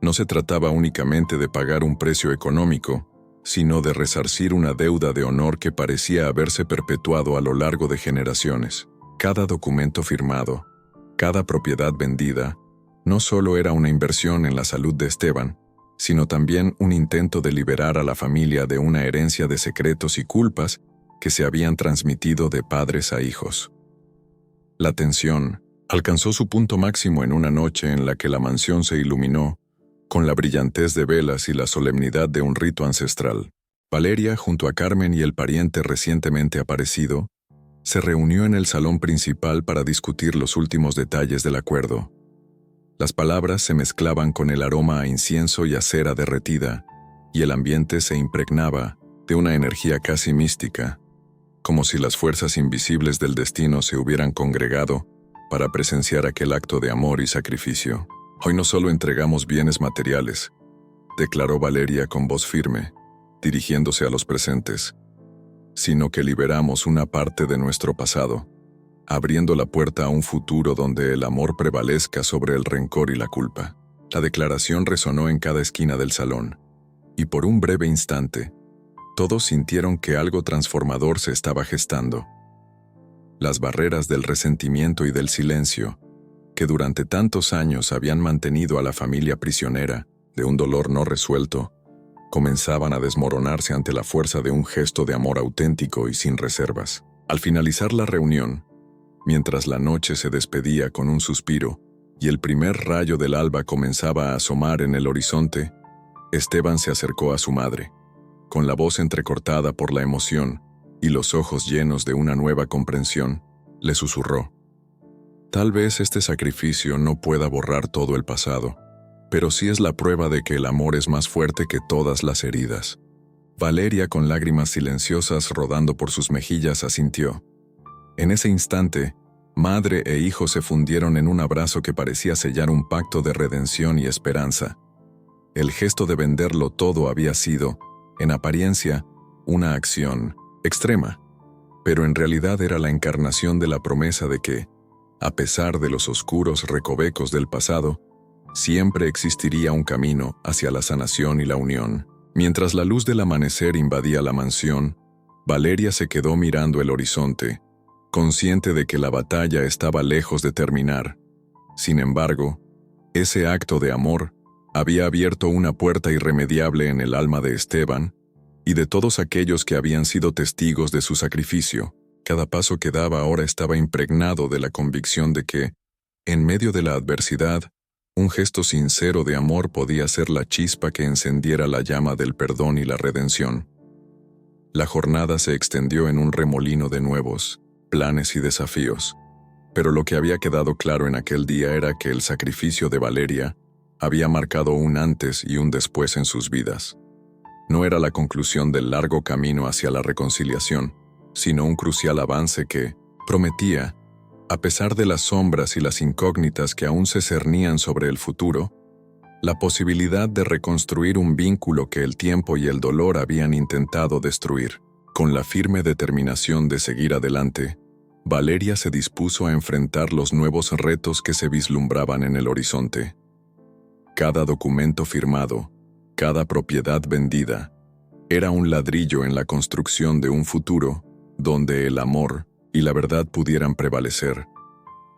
No se trataba únicamente de pagar un precio económico, sino de resarcir una deuda de honor que parecía haberse perpetuado a lo largo de generaciones. Cada documento firmado, cada propiedad vendida, no solo era una inversión en la salud de Esteban, sino también un intento de liberar a la familia de una herencia de secretos y culpas que se habían transmitido de padres a hijos. La tensión alcanzó su punto máximo en una noche en la que la mansión se iluminó con la brillantez de velas y la solemnidad de un rito ancestral. Valeria, junto a Carmen y el pariente recientemente aparecido, se reunió en el salón principal para discutir los últimos detalles del acuerdo. Las palabras se mezclaban con el aroma a incienso y a cera derretida, y el ambiente se impregnaba de una energía casi mística, como si las fuerzas invisibles del destino se hubieran congregado para presenciar aquel acto de amor y sacrificio. Hoy no solo entregamos bienes materiales, declaró Valeria con voz firme, dirigiéndose a los presentes, sino que liberamos una parte de nuestro pasado, abriendo la puerta a un futuro donde el amor prevalezca sobre el rencor y la culpa. La declaración resonó en cada esquina del salón, y por un breve instante, todos sintieron que algo transformador se estaba gestando. Las barreras del resentimiento y del silencio, que durante tantos años habían mantenido a la familia prisionera de un dolor no resuelto, comenzaban a desmoronarse ante la fuerza de un gesto de amor auténtico y sin reservas. Al finalizar la reunión, mientras la noche se despedía con un suspiro y el primer rayo del alba comenzaba a asomar en el horizonte, Esteban se acercó a su madre. Con la voz entrecortada por la emoción y los ojos llenos de una nueva comprensión, le susurró: «Tal vez este sacrificio no pueda borrar todo el pasado, pero sí es la prueba de que el amor es más fuerte que todas las heridas». Valeria, con lágrimas silenciosas rodando por sus mejillas, asintió. En ese instante, madre e hijo se fundieron en un abrazo que parecía sellar un pacto de redención y esperanza. El gesto de venderlo todo había sido, en apariencia, una acción extrema, pero en realidad era la encarnación de la promesa de que, a pesar de los oscuros recovecos del pasado, siempre existiría un camino hacia la sanación y la unión. Mientras la luz del amanecer invadía la mansión, Valeria se quedó mirando el horizonte, consciente de que la batalla estaba lejos de terminar. Sin embargo, ese acto de amor había abierto una puerta irremediable en el alma de Esteban y de todos aquellos que habían sido testigos de su sacrificio. Cada paso que daba ahora estaba impregnado de la convicción de que, en medio de la adversidad, un gesto sincero de amor podía ser la chispa que encendiera la llama del perdón y la redención. La jornada se extendió en un remolino de nuevos planes y desafíos, pero lo que había quedado claro en aquel día era que el sacrificio de Valeria había marcado un antes y un después en sus vidas. No era la conclusión del largo camino hacia la reconciliación, sino un crucial avance que prometía, a pesar de las sombras y las incógnitas que aún se cernían sobre el futuro, la posibilidad de reconstruir un vínculo que el tiempo y el dolor habían intentado destruir. Con la firme determinación de seguir adelante, Valeria se dispuso a enfrentar los nuevos retos que se vislumbraban en el horizonte. Cada documento firmado, cada propiedad vendida, era un ladrillo en la construcción de un futuro donde el amor y la verdad pudieran prevalecer.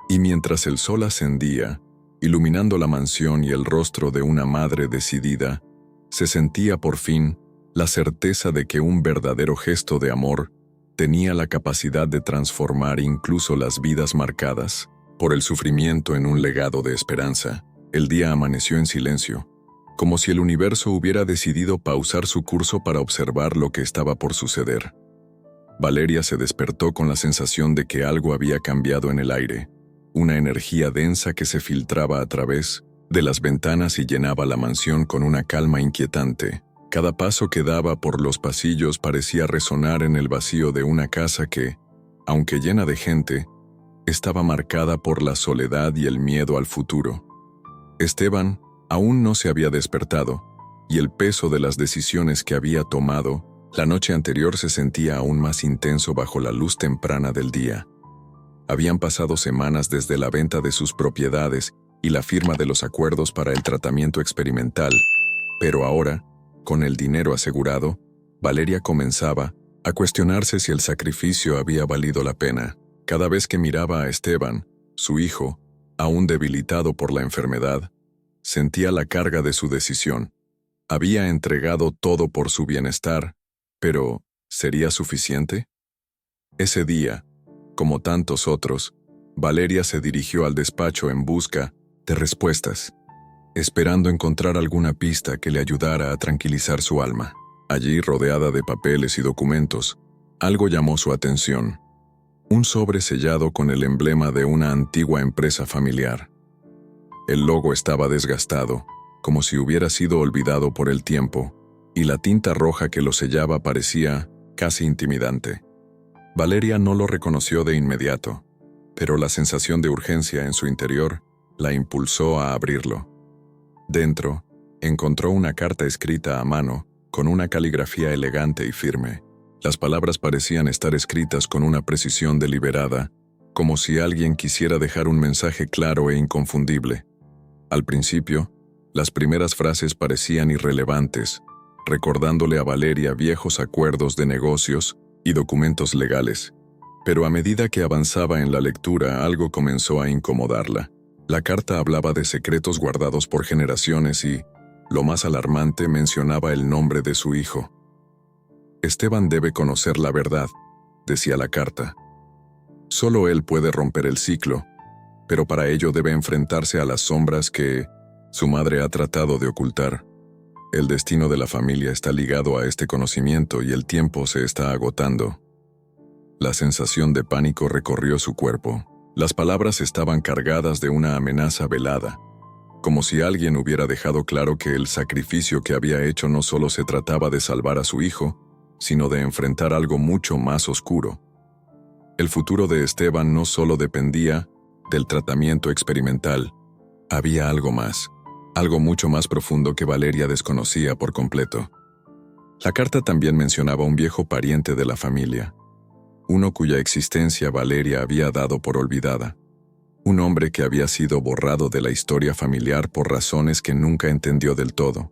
Y mientras el sol ascendía, iluminando la mansión y el rostro de una madre decidida, se sentía por fin la certeza de que un verdadero gesto de amor tenía la capacidad de transformar incluso las vidas marcadas por el sufrimiento en un legado de esperanza. El día amaneció en silencio, como si el universo hubiera decidido pausar su curso para observar lo que estaba por suceder. Valeria se despertó con la sensación de que algo había cambiado en el aire, una energía densa que se filtraba a través de las ventanas y llenaba la mansión con una calma inquietante. Cada paso que daba por los pasillos parecía resonar en el vacío de una casa que, aunque llena de gente, estaba marcada por la soledad y el miedo al futuro. Esteban aún no se había despertado, y el peso de las decisiones que había tomado la noche anterior se sentía aún más intenso bajo la luz temprana del día. Habían pasado semanas desde la venta de sus propiedades y la firma de los acuerdos para el tratamiento experimental, pero ahora, con el dinero asegurado, Valeria comenzaba a cuestionarse si el sacrificio había valido la pena. Cada vez que miraba a Esteban, su hijo, aún debilitado por la enfermedad, sentía la carga de su decisión. Había entregado todo por su bienestar, pero ¿sería suficiente? Ese día, como tantos otros, Valeria se dirigió al despacho en busca de respuestas, esperando encontrar alguna pista que le ayudara a tranquilizar su alma. Allí, rodeada de papeles y documentos, algo llamó su atención. Un sobre sellado con el emblema de una antigua empresa familiar. El logo estaba desgastado, como si hubiera sido olvidado por el tiempo, y la tinta roja que lo sellaba parecía casi intimidante. Valeria no lo reconoció de inmediato, pero la sensación de urgencia en su interior la impulsó a abrirlo. Dentro, encontró una carta escrita a mano, con una caligrafía elegante y firme. Las palabras parecían estar escritas con una precisión deliberada, como si alguien quisiera dejar un mensaje claro e inconfundible. Al principio, las primeras frases parecían irrelevantes, recordándole a Valeria viejos acuerdos de negocios y documentos legales. Pero a medida que avanzaba en la lectura, algo comenzó a incomodarla. La carta hablaba de secretos guardados por generaciones y, lo más alarmante, mencionaba el nombre de su hijo. Esteban debe conocer la verdad, decía la carta. Solo él puede romper el ciclo, pero para ello debe enfrentarse a las sombras que su madre ha tratado de ocultar. El destino de la familia está ligado a este conocimiento y el tiempo se está agotando. La sensación de pánico recorrió su cuerpo. Las palabras estaban cargadas de una amenaza velada, como si alguien hubiera dejado claro que el sacrificio que había hecho no solo se trataba de salvar a su hijo, sino de enfrentar algo mucho más oscuro. El futuro de Esteban no solo dependía del tratamiento experimental, había algo más, algo mucho más profundo que Valeria desconocía por completo. La carta también mencionaba un viejo pariente de la familia, uno cuya existencia Valeria había dado por olvidada, un hombre que había sido borrado de la historia familiar por razones que nunca entendió del todo.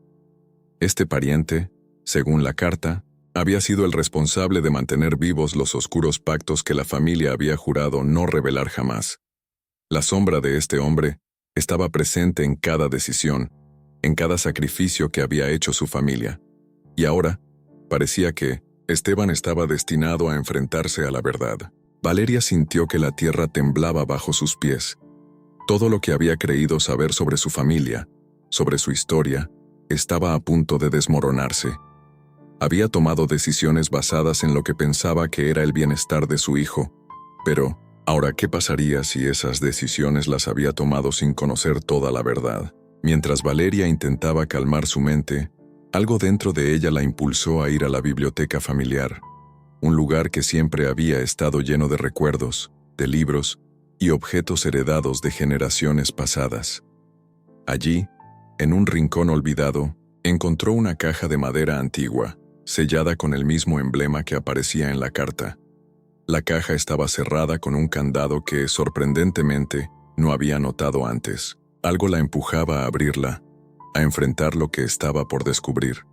Este pariente, según la carta, había sido el responsable de mantener vivos los oscuros pactos que la familia había jurado no revelar jamás. La sombra de este hombre estaba presente en cada decisión, en cada sacrificio que había hecho su familia. Y ahora, parecía que Esteban estaba destinado a enfrentarse a la verdad. Valeria sintió que la tierra temblaba bajo sus pies. Todo lo que había creído saber sobre su familia, sobre su historia, estaba a punto de desmoronarse. Había tomado decisiones basadas en lo que pensaba que era el bienestar de su hijo, pero ahora, ¿qué pasaría si esas decisiones las había tomado sin conocer toda la verdad? Mientras Valeria intentaba calmar su mente, algo dentro de ella la impulsó a ir a la biblioteca familiar, un lugar que siempre había estado lleno de recuerdos, de libros y objetos heredados de generaciones pasadas. Allí, en un rincón olvidado, encontró una caja de madera antigua, sellada con el mismo emblema que aparecía en la carta. La caja estaba cerrada con un candado que, sorprendentemente, no había notado antes. Algo la empujaba a abrirla, a enfrentar lo que estaba por descubrir.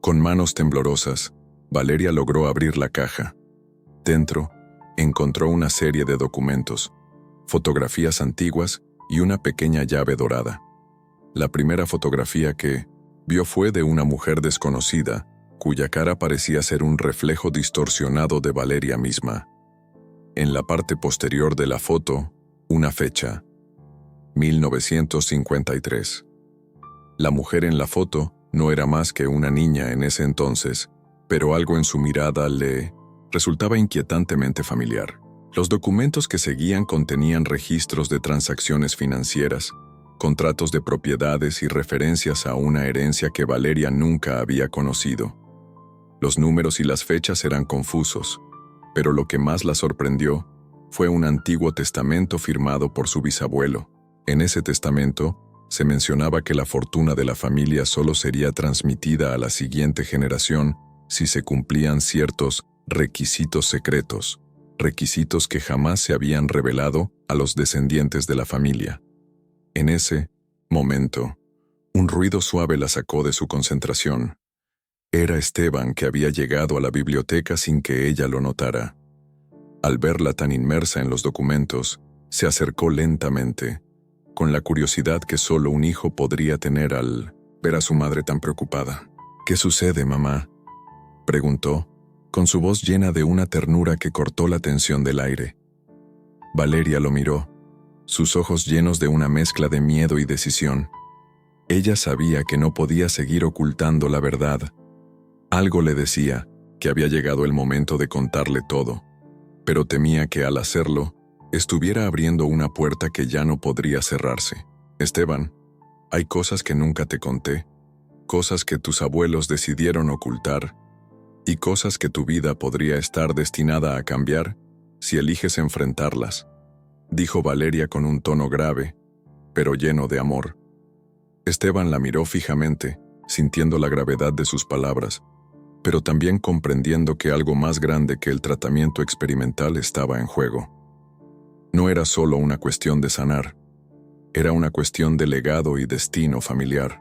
Con manos temblorosas, Valeria logró abrir la caja. Dentro, encontró una serie de documentos, fotografías antiguas y una pequeña llave dorada. La primera fotografía que vio fue de una mujer desconocida, cuya cara parecía ser un reflejo distorsionado de Valeria misma. En la parte posterior de la foto, una fecha: 1953. La mujer en la foto no era más que una niña en ese entonces, pero algo en su mirada le resultaba inquietantemente familiar. Los documentos que seguían contenían registros de transacciones financieras, contratos de propiedades y referencias a una herencia que Valeria nunca había conocido. Los números y las fechas eran confusos, pero lo que más la sorprendió fue un antiguo testamento firmado por su bisabuelo. En ese testamento se mencionaba que la fortuna de la familia solo sería transmitida a la siguiente generación si se cumplían ciertos requisitos secretos, requisitos que jamás se habían revelado a los descendientes de la familia. En ese momento, un ruido suave la sacó de su concentración. Era Esteban, que había llegado a la biblioteca sin que ella lo notara. Al verla tan inmersa en los documentos, se acercó lentamente, con la curiosidad que solo un hijo podría tener al ver a su madre tan preocupada. «¿Qué sucede, mamá?», preguntó, con su voz llena de una ternura que cortó la tensión del aire. Valeria lo miró, sus ojos llenos de una mezcla de miedo y decisión. Ella sabía que no podía seguir ocultando la verdad. Algo le decía que había llegado el momento de contarle todo, pero temía que al hacerlo, estuviera abriendo una puerta que ya no podría cerrarse. «Esteban, hay cosas que nunca te conté, cosas que tus abuelos decidieron ocultar, y cosas que tu vida podría estar destinada a cambiar si eliges enfrentarlas», dijo Valeria con un tono grave, pero lleno de amor. Esteban la miró fijamente, sintiendo la gravedad de sus palabras, pero también comprendiendo que algo más grande que el tratamiento experimental estaba en juego. No era solo una cuestión de sanar, era una cuestión de legado y destino familiar.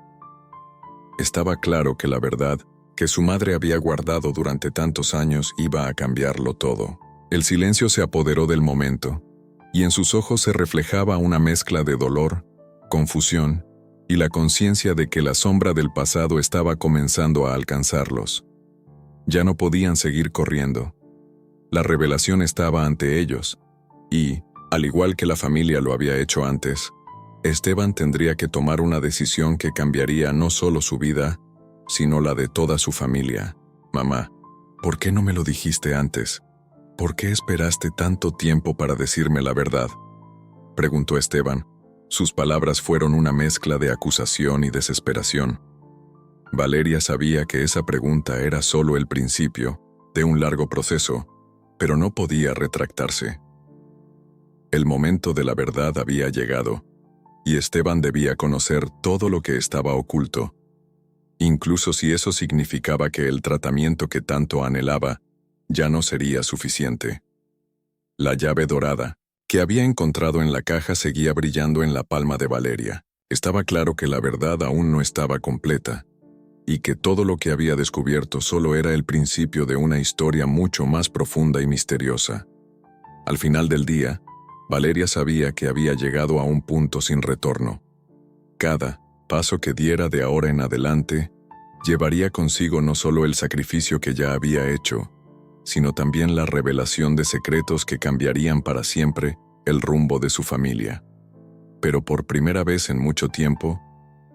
Estaba claro que la verdad que su madre había guardado durante tantos años iba a cambiarlo todo. El silencio se apoderó del momento, y en sus ojos se reflejaba una mezcla de dolor, confusión y la conciencia de que la sombra del pasado estaba comenzando a alcanzarlos. Ya no podían seguir corriendo. La revelación estaba ante ellos, y, al igual que la familia lo había hecho antes, Esteban tendría que tomar una decisión que cambiaría no solo su vida, sino la de toda su familia. «Mamá, ¿por qué no me lo dijiste antes? ¿Por qué esperaste tanto tiempo para decirme la verdad?», preguntó Esteban. Sus palabras fueron una mezcla de acusación y desesperación. Valeria sabía que esa pregunta era solo el principio de un largo proceso, pero no podía retractarse. El momento de la verdad había llegado, y Esteban debía conocer todo lo que estaba oculto, incluso si eso significaba que el tratamiento que tanto anhelaba ya no sería suficiente. La llave dorada que había encontrado en la caja seguía brillando en la palma de Valeria. Estaba claro que la verdad aún no estaba completa, y que todo lo que había descubierto solo era el principio de una historia mucho más profunda y misteriosa. Al final del día, Valeria sabía que había llegado a un punto sin retorno. Cada paso que diera de ahora en adelante llevaría consigo no solo el sacrificio que ya había hecho, sino también la revelación de secretos que cambiarían para siempre el rumbo de su familia. Pero por primera vez en mucho tiempo,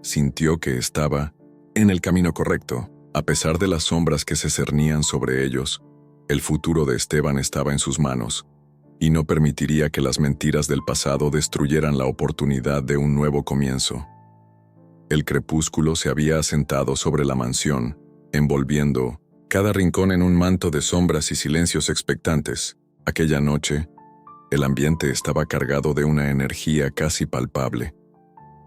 sintió que estaba en el camino correcto. A pesar de las sombras que se cernían sobre ellos, el futuro de Esteban estaba en sus manos, y no permitiría que las mentiras del pasado destruyeran la oportunidad de un nuevo comienzo. El crepúsculo se había asentado sobre la mansión, envolviendo cada rincón en un manto de sombras y silencios expectantes. Aquella noche, el ambiente estaba cargado de una energía casi palpable,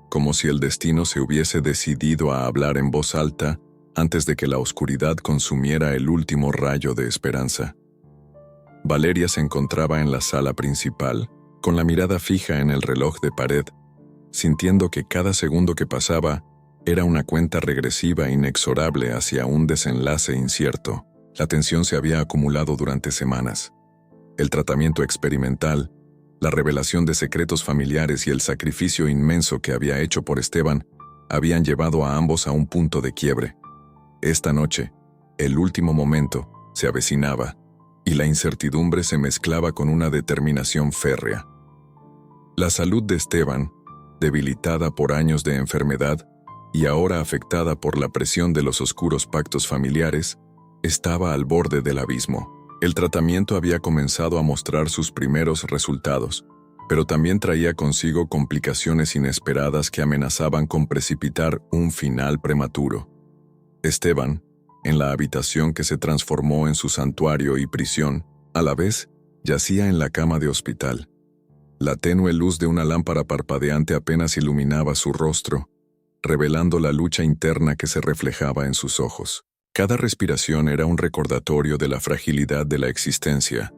como si el destino se hubiese decidido a hablar en voz alta antes de que la oscuridad consumiera el último rayo de esperanza. Valeria se encontraba en la sala principal, con la mirada fija en el reloj de pared, sintiendo que cada segundo que pasaba era una cuenta regresiva inexorable hacia un desenlace incierto. La tensión se había acumulado durante semanas. El tratamiento experimental, la revelación de secretos familiares y el sacrificio inmenso que había hecho por Esteban habían llevado a ambos a un punto de quiebre. Esta noche, el último momento, se avecinaba, y la incertidumbre se mezclaba con una determinación férrea. La salud de Esteban, debilitada por años de enfermedad, y ahora afectada por la presión de los oscuros pactos familiares, estaba al borde del abismo. El tratamiento había comenzado a mostrar sus primeros resultados, pero también traía consigo complicaciones inesperadas que amenazaban con precipitar un final prematuro. Esteban, en la habitación que se transformó en su santuario y prisión, a la vez, yacía en la cama de hospital. La tenue luz de una lámpara parpadeante apenas iluminaba su rostro, revelando la lucha interna que se reflejaba en sus ojos. Cada respiración era un recordatorio de la fragilidad de la existencia,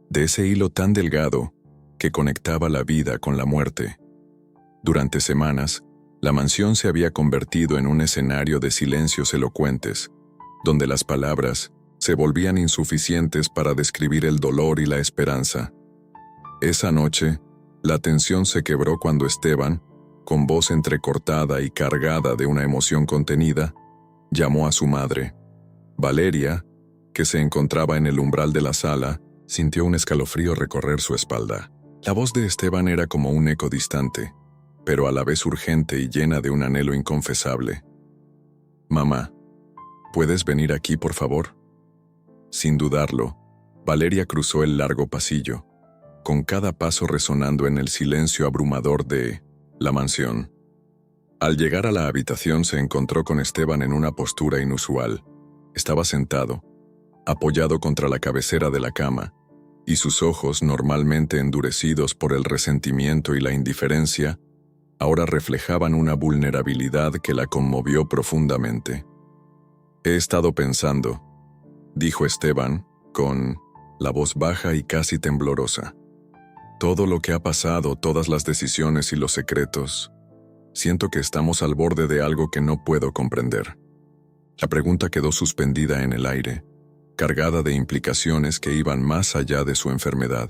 de ese hilo tan delgado que conectaba la vida con la muerte. Durante semanas, la mansión se había convertido en un escenario de silencios elocuentes, donde las palabras se volvían insuficientes para describir el dolor y la esperanza. Esa noche, la tensión se quebró cuando Esteban, con voz entrecortada y cargada de una emoción contenida, llamó a su madre. Valeria, que se encontraba en el umbral de la sala, sintió un escalofrío recorrer su espalda. La voz de Esteban era como un eco distante, pero a la vez urgente y llena de un anhelo inconfesable. «Mamá, ¿puedes venir aquí, por favor?» Sin dudarlo, Valeria cruzó el largo pasillo, con cada paso resonando en el silencio abrumador de la mansión. Al llegar a la habitación se encontró con Esteban en una postura inusual. Estaba sentado, apoyado contra la cabecera de la cama, y sus ojos, normalmente endurecidos por el resentimiento y la indiferencia, ahora reflejaban una vulnerabilidad que la conmovió profundamente. «He estado pensando», dijo Esteban, con la voz baja y casi temblorosa. «Todo lo que ha pasado, todas las decisiones y los secretos, siento que estamos al borde de algo que no puedo comprender». La pregunta quedó suspendida en el aire, cargada de implicaciones que iban más allá de su enfermedad.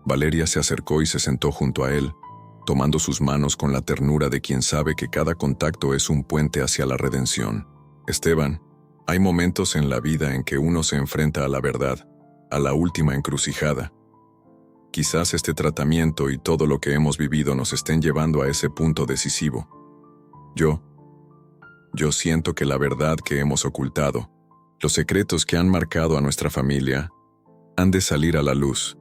Valeria se acercó y se sentó junto a él, tomando sus manos con la ternura de quien sabe que cada contacto es un puente hacia la redención. «Esteban, hay momentos en la vida en que uno se enfrenta a la verdad, a la última encrucijada. Quizás este tratamiento y todo lo que hemos vivido nos estén llevando a ese punto decisivo. Yo siento que la verdad que hemos ocultado, los secretos que han marcado a nuestra familia, han de salir a la luz,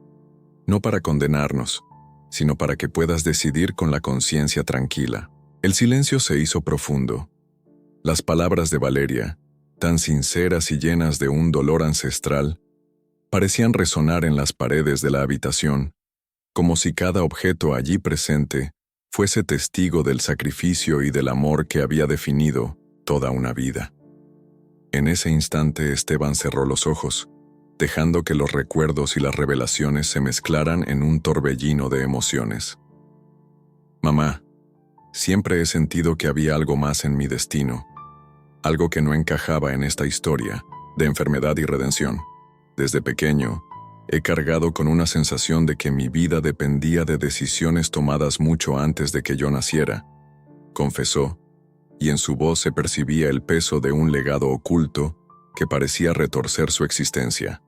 no para condenarnos, sino para que puedas decidir con la conciencia tranquila». El silencio se hizo profundo. Las palabras de Valeria, tan sinceras y llenas de un dolor ancestral, parecían resonar en las paredes de la habitación, como si cada objeto allí presente fuese testigo del sacrificio y del amor que había definido toda una vida. En ese instante Esteban cerró los ojos, dejando que los recuerdos y las revelaciones se mezclaran en un torbellino de emociones. «Mamá, siempre he sentido que había algo más en mi destino, algo que no encajaba en esta historia de enfermedad y redención. Desde pequeño, he cargado con una sensación de que mi vida dependía de decisiones tomadas mucho antes de que yo naciera», confesó, y en su voz se percibía el peso de un legado oculto que parecía retorcer su existencia.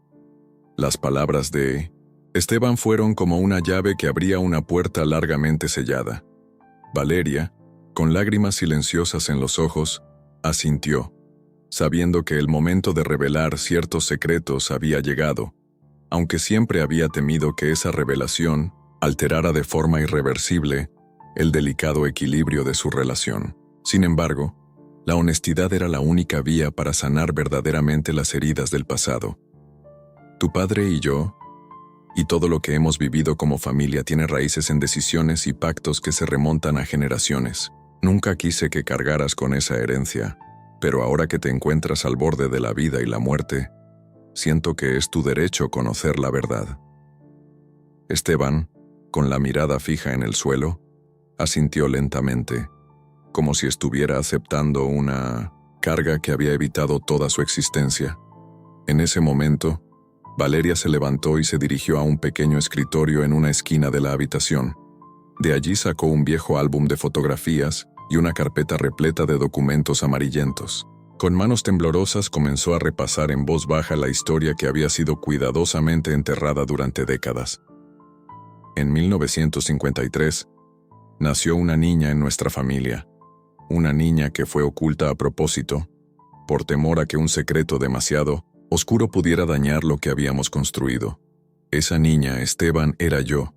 Las palabras de Esteban fueron como una llave que abría una puerta largamente sellada. Valeria, con lágrimas silenciosas en los ojos, asintió, sabiendo que el momento de revelar ciertos secretos había llegado, aunque siempre había temido que esa revelación alterara de forma irreversible el delicado equilibrio de su relación. Sin embargo, la honestidad era la única vía para sanar verdaderamente las heridas del pasado. «Tu padre y yo, y todo lo que hemos vivido como familia tiene raíces en decisiones y pactos que se remontan a generaciones. Nunca quise que cargaras con esa herencia, pero ahora que te encuentras al borde de la vida y la muerte, siento que es tu derecho conocer la verdad». Esteban, con la mirada fija en el suelo, asintió lentamente, como si estuviera aceptando una carga que había evitado toda su existencia. En ese momento, Valeria se levantó y se dirigió a un pequeño escritorio en una esquina de la habitación. De allí sacó un viejo álbum de fotografías y una carpeta repleta de documentos amarillentos. Con manos temblorosas comenzó a repasar en voz baja la historia que había sido cuidadosamente enterrada durante décadas. En 1953, nació una niña en nuestra familia. una niña que fue oculta a propósito, por temor a que un secreto demasiado oscuro pudiera dañar lo que habíamos construido. Esa niña, Esteban, era yo,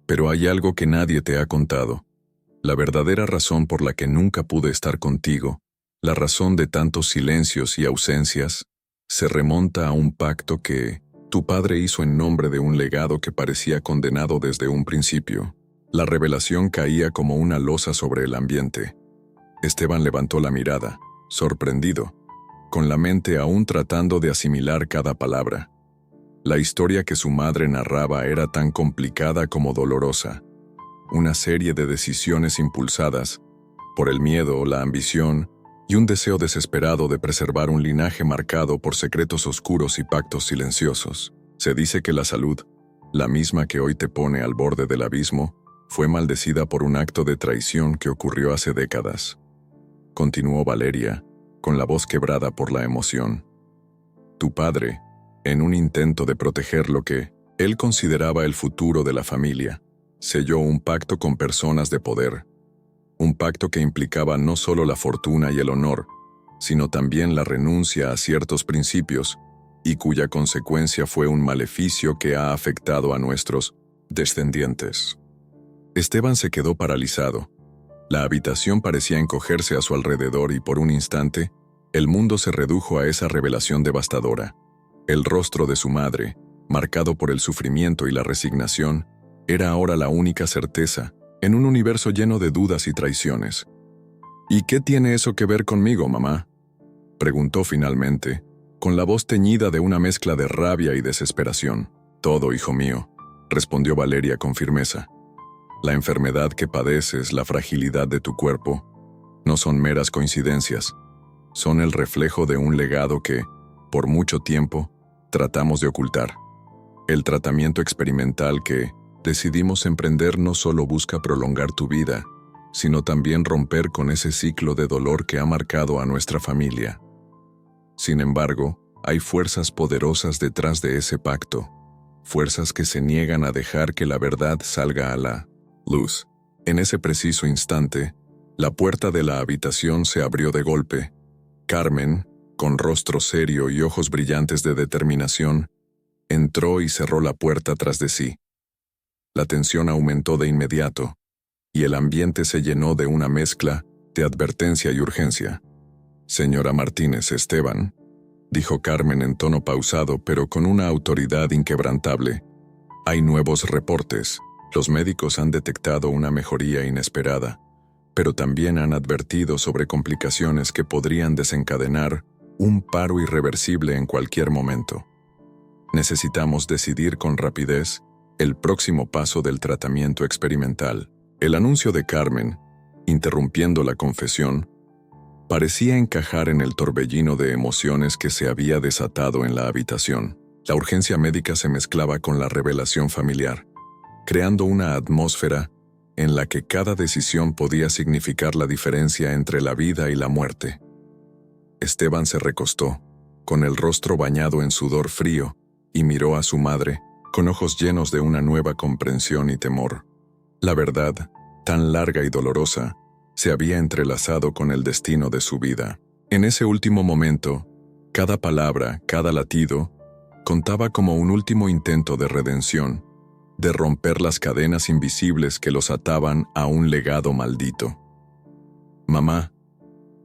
pero hay algo que nadie te ha contado. La verdadera razón por la que nunca pude estar contigo, la razón de tantos silencios y ausencias, se remonta a un pacto que tu padre hizo en nombre de un legado que parecía condenado desde un principio. La revelación caía como una losa sobre el ambiente. Esteban levantó la mirada, sorprendido, con la mente aún tratando de asimilar cada palabra. La historia que su madre narraba era tan complicada como dolorosa. Una serie de decisiones impulsadas por el miedo, la ambición y un deseo desesperado de preservar un linaje marcado por secretos oscuros y pactos silenciosos. Se dice que la salud, la misma que hoy te pone al borde del abismo, fue maldecida por un acto de traición que ocurrió hace décadas. Continuó Valeria, con la voz quebrada por la emoción. Tu padre, en un intento de proteger lo que él consideraba el futuro de la familia, selló un pacto con personas de poder. Un pacto que implicaba no solo la fortuna y el honor, sino también la renuncia a ciertos principios, y cuya consecuencia fue un maleficio que ha afectado a nuestros descendientes. Esteban se quedó paralizado. La habitación parecía encogerse a su alrededor y por un instante, el mundo se redujo a esa revelación devastadora. El rostro de su madre, marcado por el sufrimiento y la resignación, era ahora la única certeza, en un universo lleno de dudas y traiciones. ¿Y qué tiene eso que ver conmigo, mamá?, preguntó finalmente, con la voz teñida de una mezcla de rabia y desesperación. Todo, hijo mío, respondió Valeria con firmeza. La enfermedad que padeces, la fragilidad de tu cuerpo, no son meras coincidencias. Son el reflejo de un legado que, por mucho tiempo, tratamos de ocultar. El tratamiento experimental que decidimos emprender no solo busca prolongar tu vida, sino también romper con ese ciclo de dolor que ha marcado a nuestra familia. Sin embargo, hay fuerzas poderosas detrás de ese pacto, fuerzas que se niegan a dejar que la verdad salga a la luz. En ese preciso instante, la puerta de la habitación se abrió de golpe. Carmen, con rostro serio y ojos brillantes de determinación, entró y cerró la puerta tras de sí. La tensión aumentó de inmediato, y el ambiente se llenó de una mezcla de advertencia y urgencia. Señora Martínez, Esteban, dijo Carmen en tono pausado pero con una autoridad inquebrantable. Hay nuevos reportes. Los médicos han detectado una mejoría inesperada, pero también han advertido sobre complicaciones que podrían desencadenar un paro irreversible en cualquier momento. Necesitamos decidir con rapidez el próximo paso del tratamiento experimental. El anuncio de Carmen, interrumpiendo la confesión, parecía encajar en el torbellino de emociones que se había desatado en la habitación. La urgencia médica se mezclaba con la revelación familiar, creando una atmósfera en la que cada decisión podía significar la diferencia entre la vida y la muerte. Esteban se recostó, con el rostro bañado en sudor frío, y miró a su madre, con ojos llenos de una nueva comprensión y temor. La verdad, tan larga y dolorosa, se había entrelazado con el destino de su vida. En ese último momento, cada palabra, cada latido, contaba como un último intento de redención, de romper las cadenas invisibles que los ataban a un legado maldito. Mamá,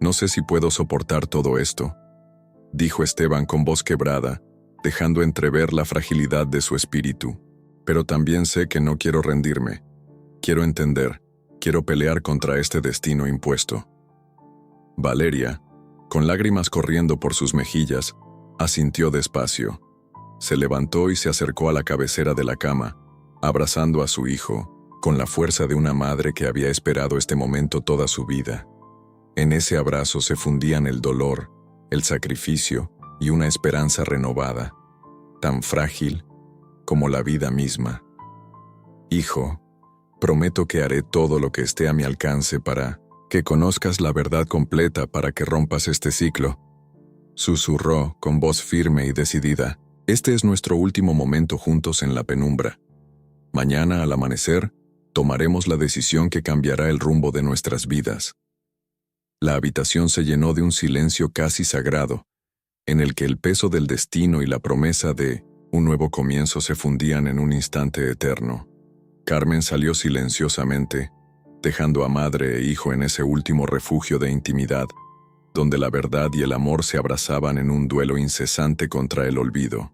no sé si puedo soportar todo esto, dijo Esteban con voz quebrada, dejando entrever la fragilidad de su espíritu. Pero también sé que no quiero rendirme. Quiero entender, quiero pelear contra este destino impuesto. Valeria, con lágrimas corriendo por sus mejillas, asintió despacio. Se levantó y se acercó a la cabecera de la cama, abrazando a su hijo, con la fuerza de una madre que había esperado este momento toda su vida. En ese abrazo se fundían el dolor, el sacrificio y una esperanza renovada, tan frágil como la vida misma. Hijo, prometo que haré todo lo que esté a mi alcance para que conozcas la verdad completa, para que rompas este ciclo, susurró con voz firme y decidida. Este es nuestro último momento juntos en la penumbra. Mañana al amanecer, tomaremos la decisión que cambiará el rumbo de nuestras vidas. La habitación se llenó de un silencio casi sagrado, en el que el peso del destino y la promesa de un nuevo comienzo se fundían en un instante eterno. Carmen salió silenciosamente, dejando a madre e hijo en ese último refugio de intimidad, donde la verdad y el amor se abrazaban en un duelo incesante contra el olvido.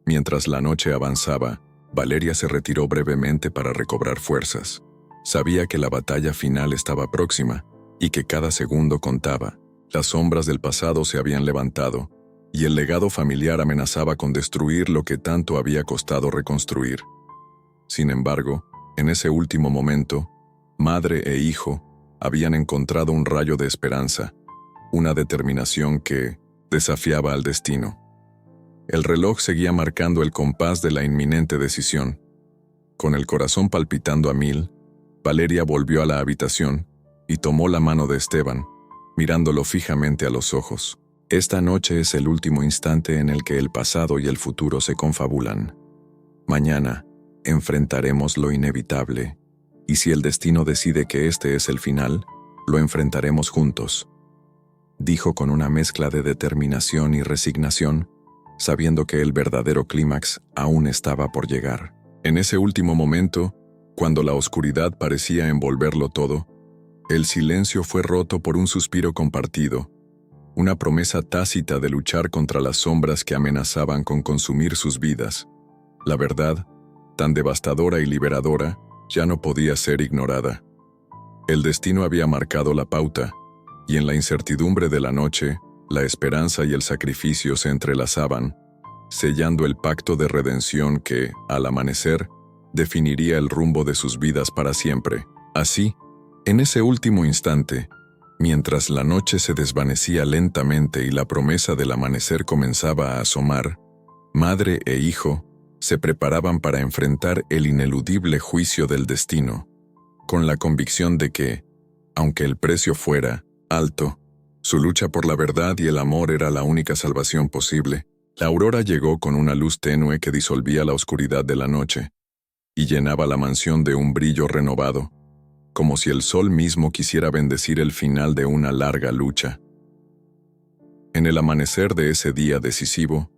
Mientras la noche avanzaba, Valeria se retiró brevemente para recobrar fuerzas. Sabía que la batalla final estaba próxima y que cada segundo contaba. Las sombras del pasado se habían levantado y el legado familiar amenazaba con destruir lo que tanto había costado reconstruir. Sin embargo, en ese último momento, madre e hijo habían encontrado un rayo de esperanza, una determinación que desafiaba al destino. El reloj seguía marcando el compás de la inminente decisión. Con el corazón palpitando a mil, Valeria volvió a la habitación y tomó la mano de Esteban, mirándolo fijamente a los ojos. Esta noche es el último instante en el que el pasado y el futuro se confabulan. Mañana enfrentaremos lo inevitable, y si el destino decide que este es el final, lo enfrentaremos juntos, dijo con una mezcla de determinación y resignación, sabiendo que el verdadero clímax aún estaba por llegar. En ese último momento, cuando la oscuridad parecía envolverlo todo, el silencio fue roto por un suspiro compartido, una promesa tácita de luchar contra las sombras que amenazaban con consumir sus vidas. La verdad, tan devastadora y liberadora, ya no podía ser ignorada. El destino había marcado la pauta, y en la incertidumbre de la noche, la esperanza y el sacrificio se entrelazaban, sellando el pacto de redención que, al amanecer, definiría el rumbo de sus vidas para siempre. Así, en ese último instante, mientras la noche se desvanecía lentamente y la promesa del amanecer comenzaba a asomar, madre e hijo se preparaban para enfrentar el ineludible juicio del destino, con la convicción de que, aunque el precio fuera alto, su lucha por la verdad y el amor era la única salvación posible. La aurora llegó con una luz tenue que disolvía la oscuridad de la noche y llenaba la mansión de un brillo renovado, como si el sol mismo quisiera bendecir el final de una larga lucha. En el amanecer de ese día decisivo,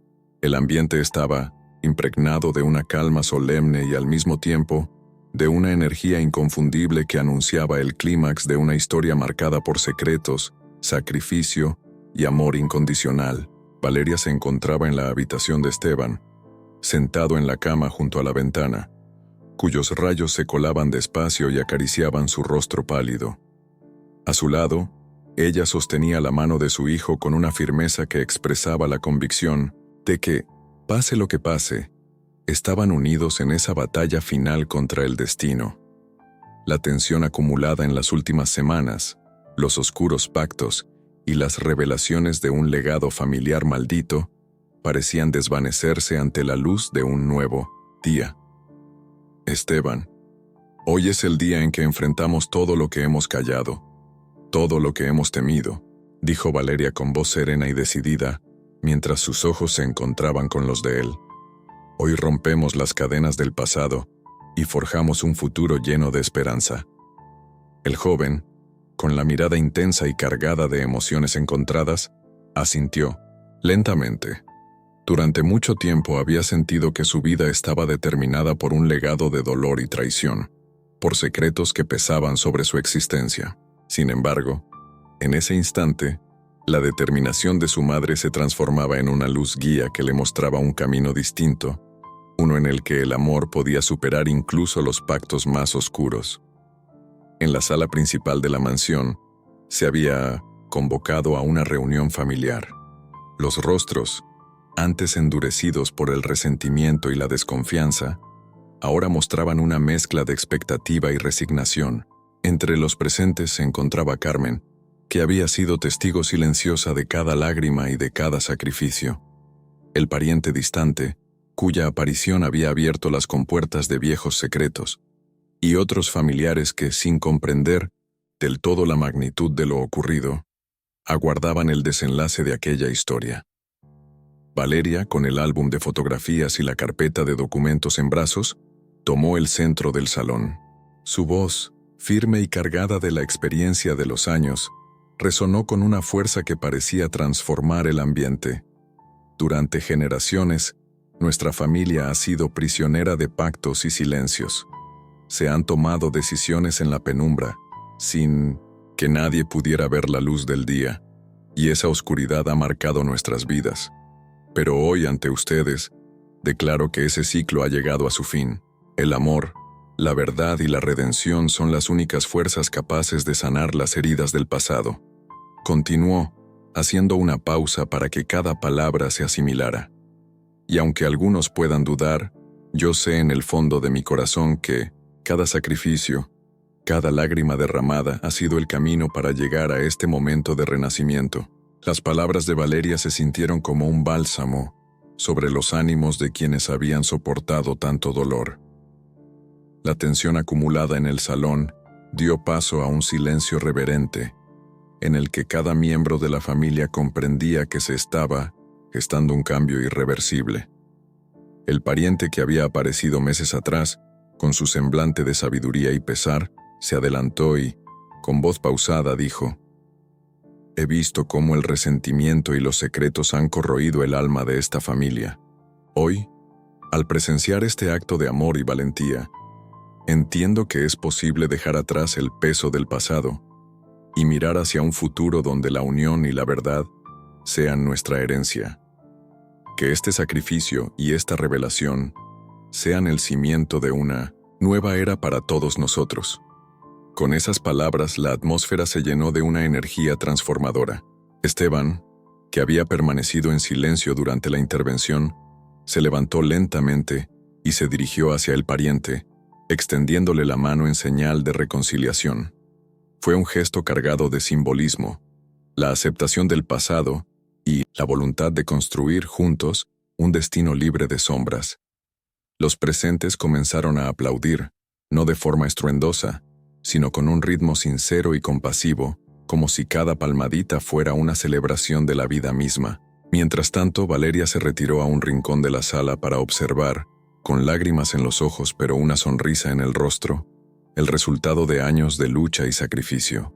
el ambiente estaba impregnado de una calma solemne y al mismo tiempo de una energía inconfundible que anunciaba el clímax de una historia marcada por secretos, sacrificio y amor incondicional. Valeria se encontraba en la habitación de Esteban, sentado en la cama junto a la ventana, cuyos rayos se colaban despacio y acariciaban su rostro pálido. A su lado, ella sostenía la mano de su hijo con una firmeza que expresaba la convicción de que, pase lo que pase, estaban unidos en esa batalla final contra el destino. La tensión acumulada en las últimas semanas, los oscuros pactos y las revelaciones de un legado familiar maldito parecían desvanecerse ante la luz de un nuevo día. Esteban, hoy es el día en que enfrentamos todo lo que hemos callado, todo lo que hemos temido, dijo Valeria con voz serena y decidida, mientras sus ojos se encontraban con los de él. Hoy rompemos las cadenas del pasado y forjamos un futuro lleno de esperanza. El joven, con la mirada intensa y cargada de emociones encontradas, asintió, lentamente. Durante mucho tiempo había sentido que su vida estaba determinada por un legado de dolor y traición, por secretos que pesaban sobre su existencia. Sin embargo, en ese instante, la determinación de su madre se transformaba en una luz guía que le mostraba un camino distinto, uno en el que el amor podía superar incluso los pactos más oscuros. En la sala principal de la mansión, se había convocado a una reunión familiar. Los rostros, antes endurecidos por el resentimiento y la desconfianza, ahora mostraban una mezcla de expectativa y resignación. Entre los presentes se encontraba Carmen, que había sido testigo silenciosa de cada lágrima y de cada sacrificio. El pariente distante, cuya aparición había abierto las compuertas de viejos secretos, y otros familiares que, sin comprender del todo la magnitud de lo ocurrido, aguardaban el desenlace de aquella historia. Valeria, con el álbum de fotografías y la carpeta de documentos en brazos, tomó el centro del salón. Su voz, firme y cargada de la experiencia de los años, resonó con una fuerza que parecía transformar el ambiente. Durante generaciones, nuestra familia ha sido prisionera de pactos y silencios. Se han tomado decisiones en la penumbra, sin que nadie pudiera ver la luz del día, y esa oscuridad ha marcado nuestras vidas. Pero hoy, ante ustedes, declaro que ese ciclo ha llegado a su fin. El amor, la verdad y la redención son las únicas fuerzas capaces de sanar las heridas del pasado. Continuó, haciendo una pausa para que cada palabra se asimilara. Y aunque algunos puedan dudar, yo sé en el fondo de mi corazón que cada sacrificio, cada lágrima derramada ha sido el camino para llegar a este momento de renacimiento. Las palabras de Valeria se sintieron como un bálsamo sobre los ánimos de quienes habían soportado tanto dolor. La tensión acumulada en el salón dio paso a un silencio reverente, en el que cada miembro de la familia comprendía que se estaba gestando un cambio irreversible. El pariente que había aparecido meses atrás, con su semblante de sabiduría y pesar, se adelantó y, con voz pausada, dijo: «He visto cómo el resentimiento y los secretos han corroído el alma de esta familia. Hoy, al presenciar este acto de amor y valentía, entiendo que es posible dejar atrás el peso del pasado y mirar hacia un futuro donde la unión y la verdad sean nuestra herencia. Que este sacrificio y esta revelación sean el cimiento de una nueva era para todos nosotros». Con esas palabras, la atmósfera se llenó de una energía transformadora. Esteban, que había permanecido en silencio durante la intervención, se levantó lentamente y se dirigió hacia el pariente, extendiéndole la mano en señal de reconciliación. Fue un gesto cargado de simbolismo, la aceptación del pasado y la voluntad de construir juntos un destino libre de sombras. Los presentes comenzaron a aplaudir, no de forma estruendosa, sino con un ritmo sincero y compasivo, como si cada palmadita fuera una celebración de la vida misma. Mientras tanto, Valeria se retiró a un rincón de la sala para observar, con lágrimas en los ojos pero una sonrisa en el rostro, el resultado de años de lucha y sacrificio.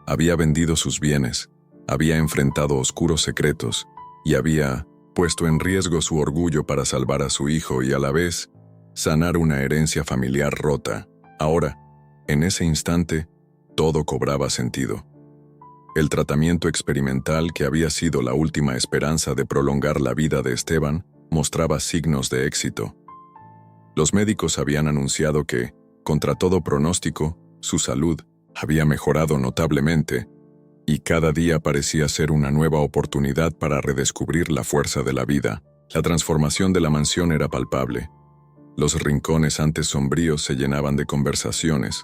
Había vendido sus bienes, había enfrentado oscuros secretos y había puesto en riesgo su orgullo para salvar a su hijo y a la vez sanar una herencia familiar rota. Ahora, en ese instante, todo cobraba sentido. El tratamiento experimental, que había sido la última esperanza de prolongar la vida de Esteban, mostraba signos de éxito. Los médicos habían anunciado que, contra todo pronóstico, su salud había mejorado notablemente, y cada día parecía ser una nueva oportunidad para redescubrir la fuerza de la vida. La transformación de la mansión era palpable. Los rincones antes sombríos se llenaban de conversaciones,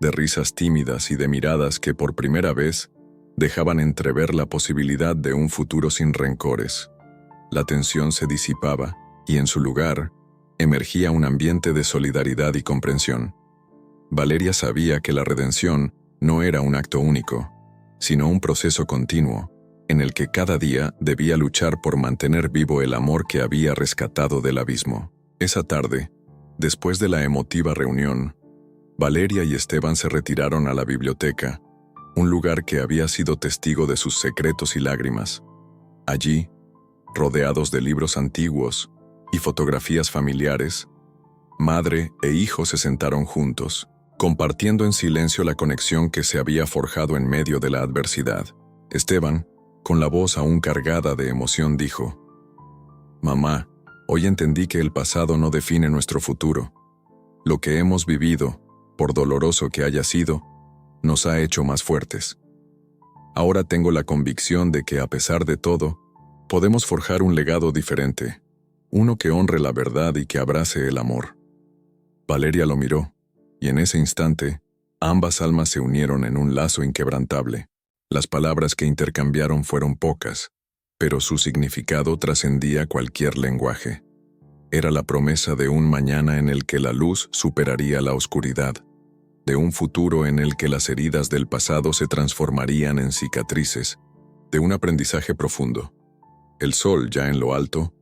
de risas tímidas y de miradas que por primera vez dejaban entrever la posibilidad de un futuro sin rencores. La tensión se disipaba y en su lugar emergía un ambiente de solidaridad y comprensión. Valeria sabía que la redención no era un acto único, sino un proceso continuo, en el que cada día debía luchar por mantener vivo el amor que había rescatado del abismo. Esa tarde, después de la emotiva reunión, Valeria y Esteban se retiraron a la biblioteca, un lugar que había sido testigo de sus secretos y lágrimas. Allí, rodeados de libros antiguos y fotografías familiares, madre e hijo se sentaron juntos, compartiendo en silencio la conexión que se había forjado en medio de la adversidad. Esteban, con la voz aún cargada de emoción, dijo: «Mamá, hoy entendí que el pasado no define nuestro futuro. Lo que hemos vivido, por doloroso que haya sido, nos ha hecho más fuertes. Ahora tengo la convicción de que, a pesar de todo, podemos forjar un legado diferente, uno que honre la verdad y que abrace el amor». Valeria lo miró, y en ese instante, ambas almas se unieron en un lazo inquebrantable. Las palabras que intercambiaron fueron pocas, pero su significado trascendía cualquier lenguaje. Era la promesa de un mañana en el que la luz superaría la oscuridad, de un futuro en el que las heridas del pasado se transformarían en cicatrices, de un aprendizaje profundo. El sol, ya en lo alto,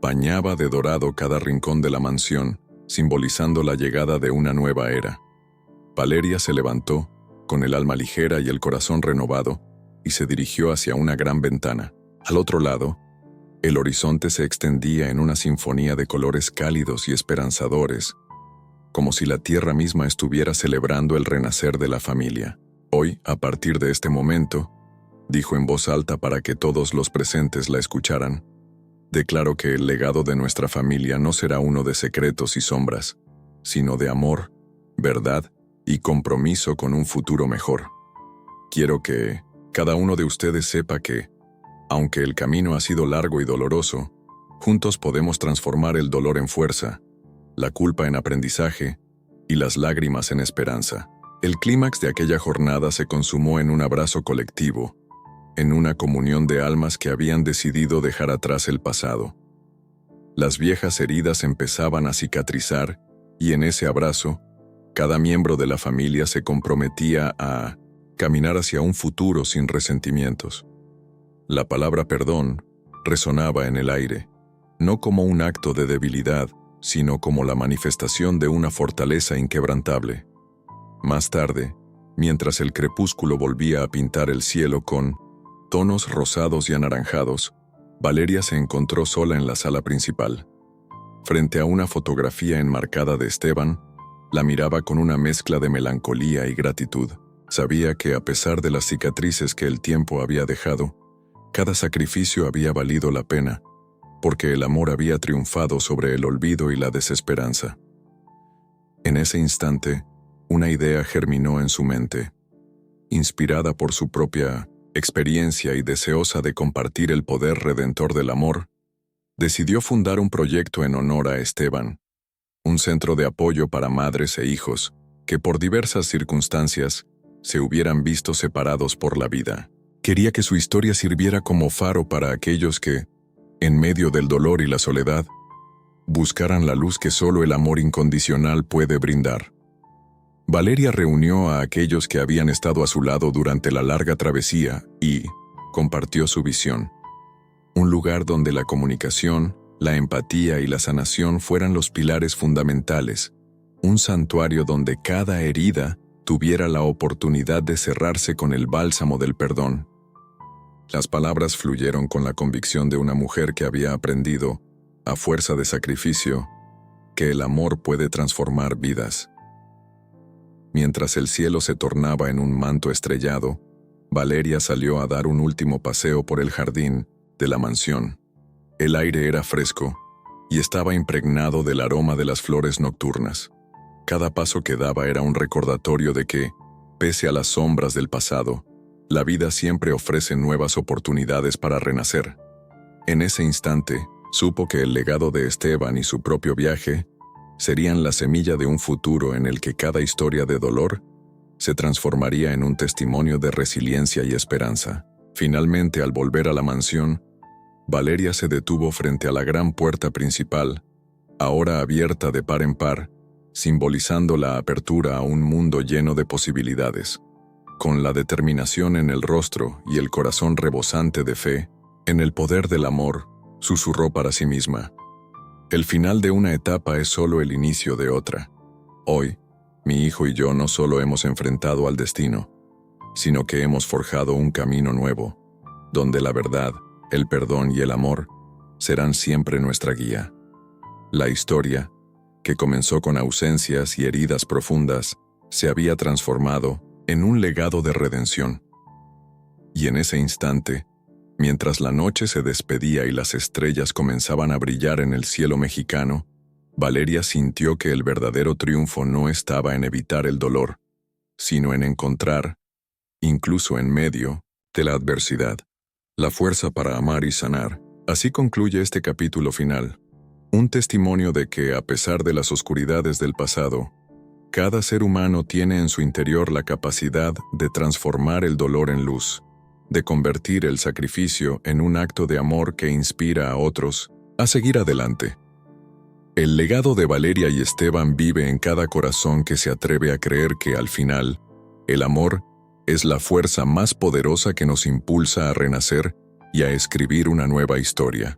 bañaba de dorado cada rincón de la mansión, simbolizando la llegada de una nueva era. Valeria se levantó, con el alma ligera y el corazón renovado, y se dirigió hacia una gran ventana. Al otro lado, el horizonte se extendía en una sinfonía de colores cálidos y esperanzadores, como si la tierra misma estuviera celebrando el renacer de la familia. Hoy, a partir de este momento, dijo en voz alta para que todos los presentes la escucharan, declaro que el legado de nuestra familia no será uno de secretos y sombras, sino de amor, verdad y compromiso con un futuro mejor. Quiero que cada uno de ustedes sepa que, aunque el camino ha sido largo y doloroso, juntos podemos transformar el dolor en fuerza, la culpa en aprendizaje y las lágrimas en esperanza. El clímax de aquella jornada se consumó en un abrazo colectivo, en una comunión de almas que habían decidido dejar atrás el pasado. Las viejas heridas empezaban a cicatrizar y en ese abrazo, cada miembro de la familia se comprometía a caminar hacia un futuro sin resentimientos. La palabra perdón resonaba en el aire, no como un acto de debilidad, sino como la manifestación de una fortaleza inquebrantable. Más tarde, mientras el crepúsculo volvía a pintar el cielo con tonos rosados y anaranjados, Valeria se encontró sola en la sala principal. Frente a una fotografía enmarcada de Esteban, la miraba con una mezcla de melancolía y gratitud. Sabía que a pesar de las cicatrices que el tiempo había dejado, cada sacrificio había valido la pena, porque el amor había triunfado sobre el olvido y la desesperanza. En ese instante, una idea germinó en su mente. Inspirada por su propia experiencia y deseosa de compartir el poder redentor del amor, decidió fundar un proyecto en honor a Esteban, un centro de apoyo para madres e hijos que por diversas circunstancias se hubieran visto separados por la vida. Quería que su historia sirviera como faro para aquellos que, en medio del dolor y la soledad, buscaran la luz que solo el amor incondicional puede brindar. Valeria reunió a aquellos que habían estado a su lado durante la larga travesía y compartió su visión. Un lugar donde la comunicación, la empatía y la sanación fueran los pilares fundamentales. Un santuario donde cada herida tuviera la oportunidad de cerrarse con el bálsamo del perdón. Las palabras fluyeron con la convicción de una mujer que había aprendido, a fuerza de sacrificio, que el amor puede transformar vidas. Mientras el cielo se tornaba en un manto estrellado, Valeria salió a dar un último paseo por el jardín de la mansión. El aire era fresco y estaba impregnado del aroma de las flores nocturnas. Cada paso que daba era un recordatorio de que, pese a las sombras del pasado, la vida siempre ofrece nuevas oportunidades para renacer. En ese instante, supo que el legado de Esteban y su propio viaje serían la semilla de un futuro en el que cada historia de dolor se transformaría en un testimonio de resiliencia y esperanza. Finalmente, al volver a la mansión, Valeria se detuvo frente a la gran puerta principal, ahora abierta de par en par, simbolizando la apertura a un mundo lleno de posibilidades. Con la determinación en el rostro y el corazón rebosante de fe, en el poder del amor, susurró para sí misma: el final de una etapa es solo el inicio de otra. Hoy, mi hijo y yo no solo hemos enfrentado al destino, sino que hemos forjado un camino nuevo, donde la verdad, el perdón y el amor serán siempre nuestra guía. La historia, que comenzó con ausencias y heridas profundas, se había transformado en un legado de redención. Y en ese instante, mientras la noche se despedía y las estrellas comenzaban a brillar en el cielo mexicano, Valeria sintió que el verdadero triunfo no estaba en evitar el dolor, sino en encontrar, incluso en medio de la adversidad, la fuerza para amar y sanar. Así concluye este capítulo final, un testimonio de que, a pesar de las oscuridades del pasado, cada ser humano tiene en su interior la capacidad de transformar el dolor en luz, de convertir el sacrificio en un acto de amor que inspira a otros a seguir adelante. El legado de Valeria y Esteban vive en cada corazón que se atreve a creer que, al final, el amor es la fuerza más poderosa que nos impulsa a renacer y a escribir una nueva historia.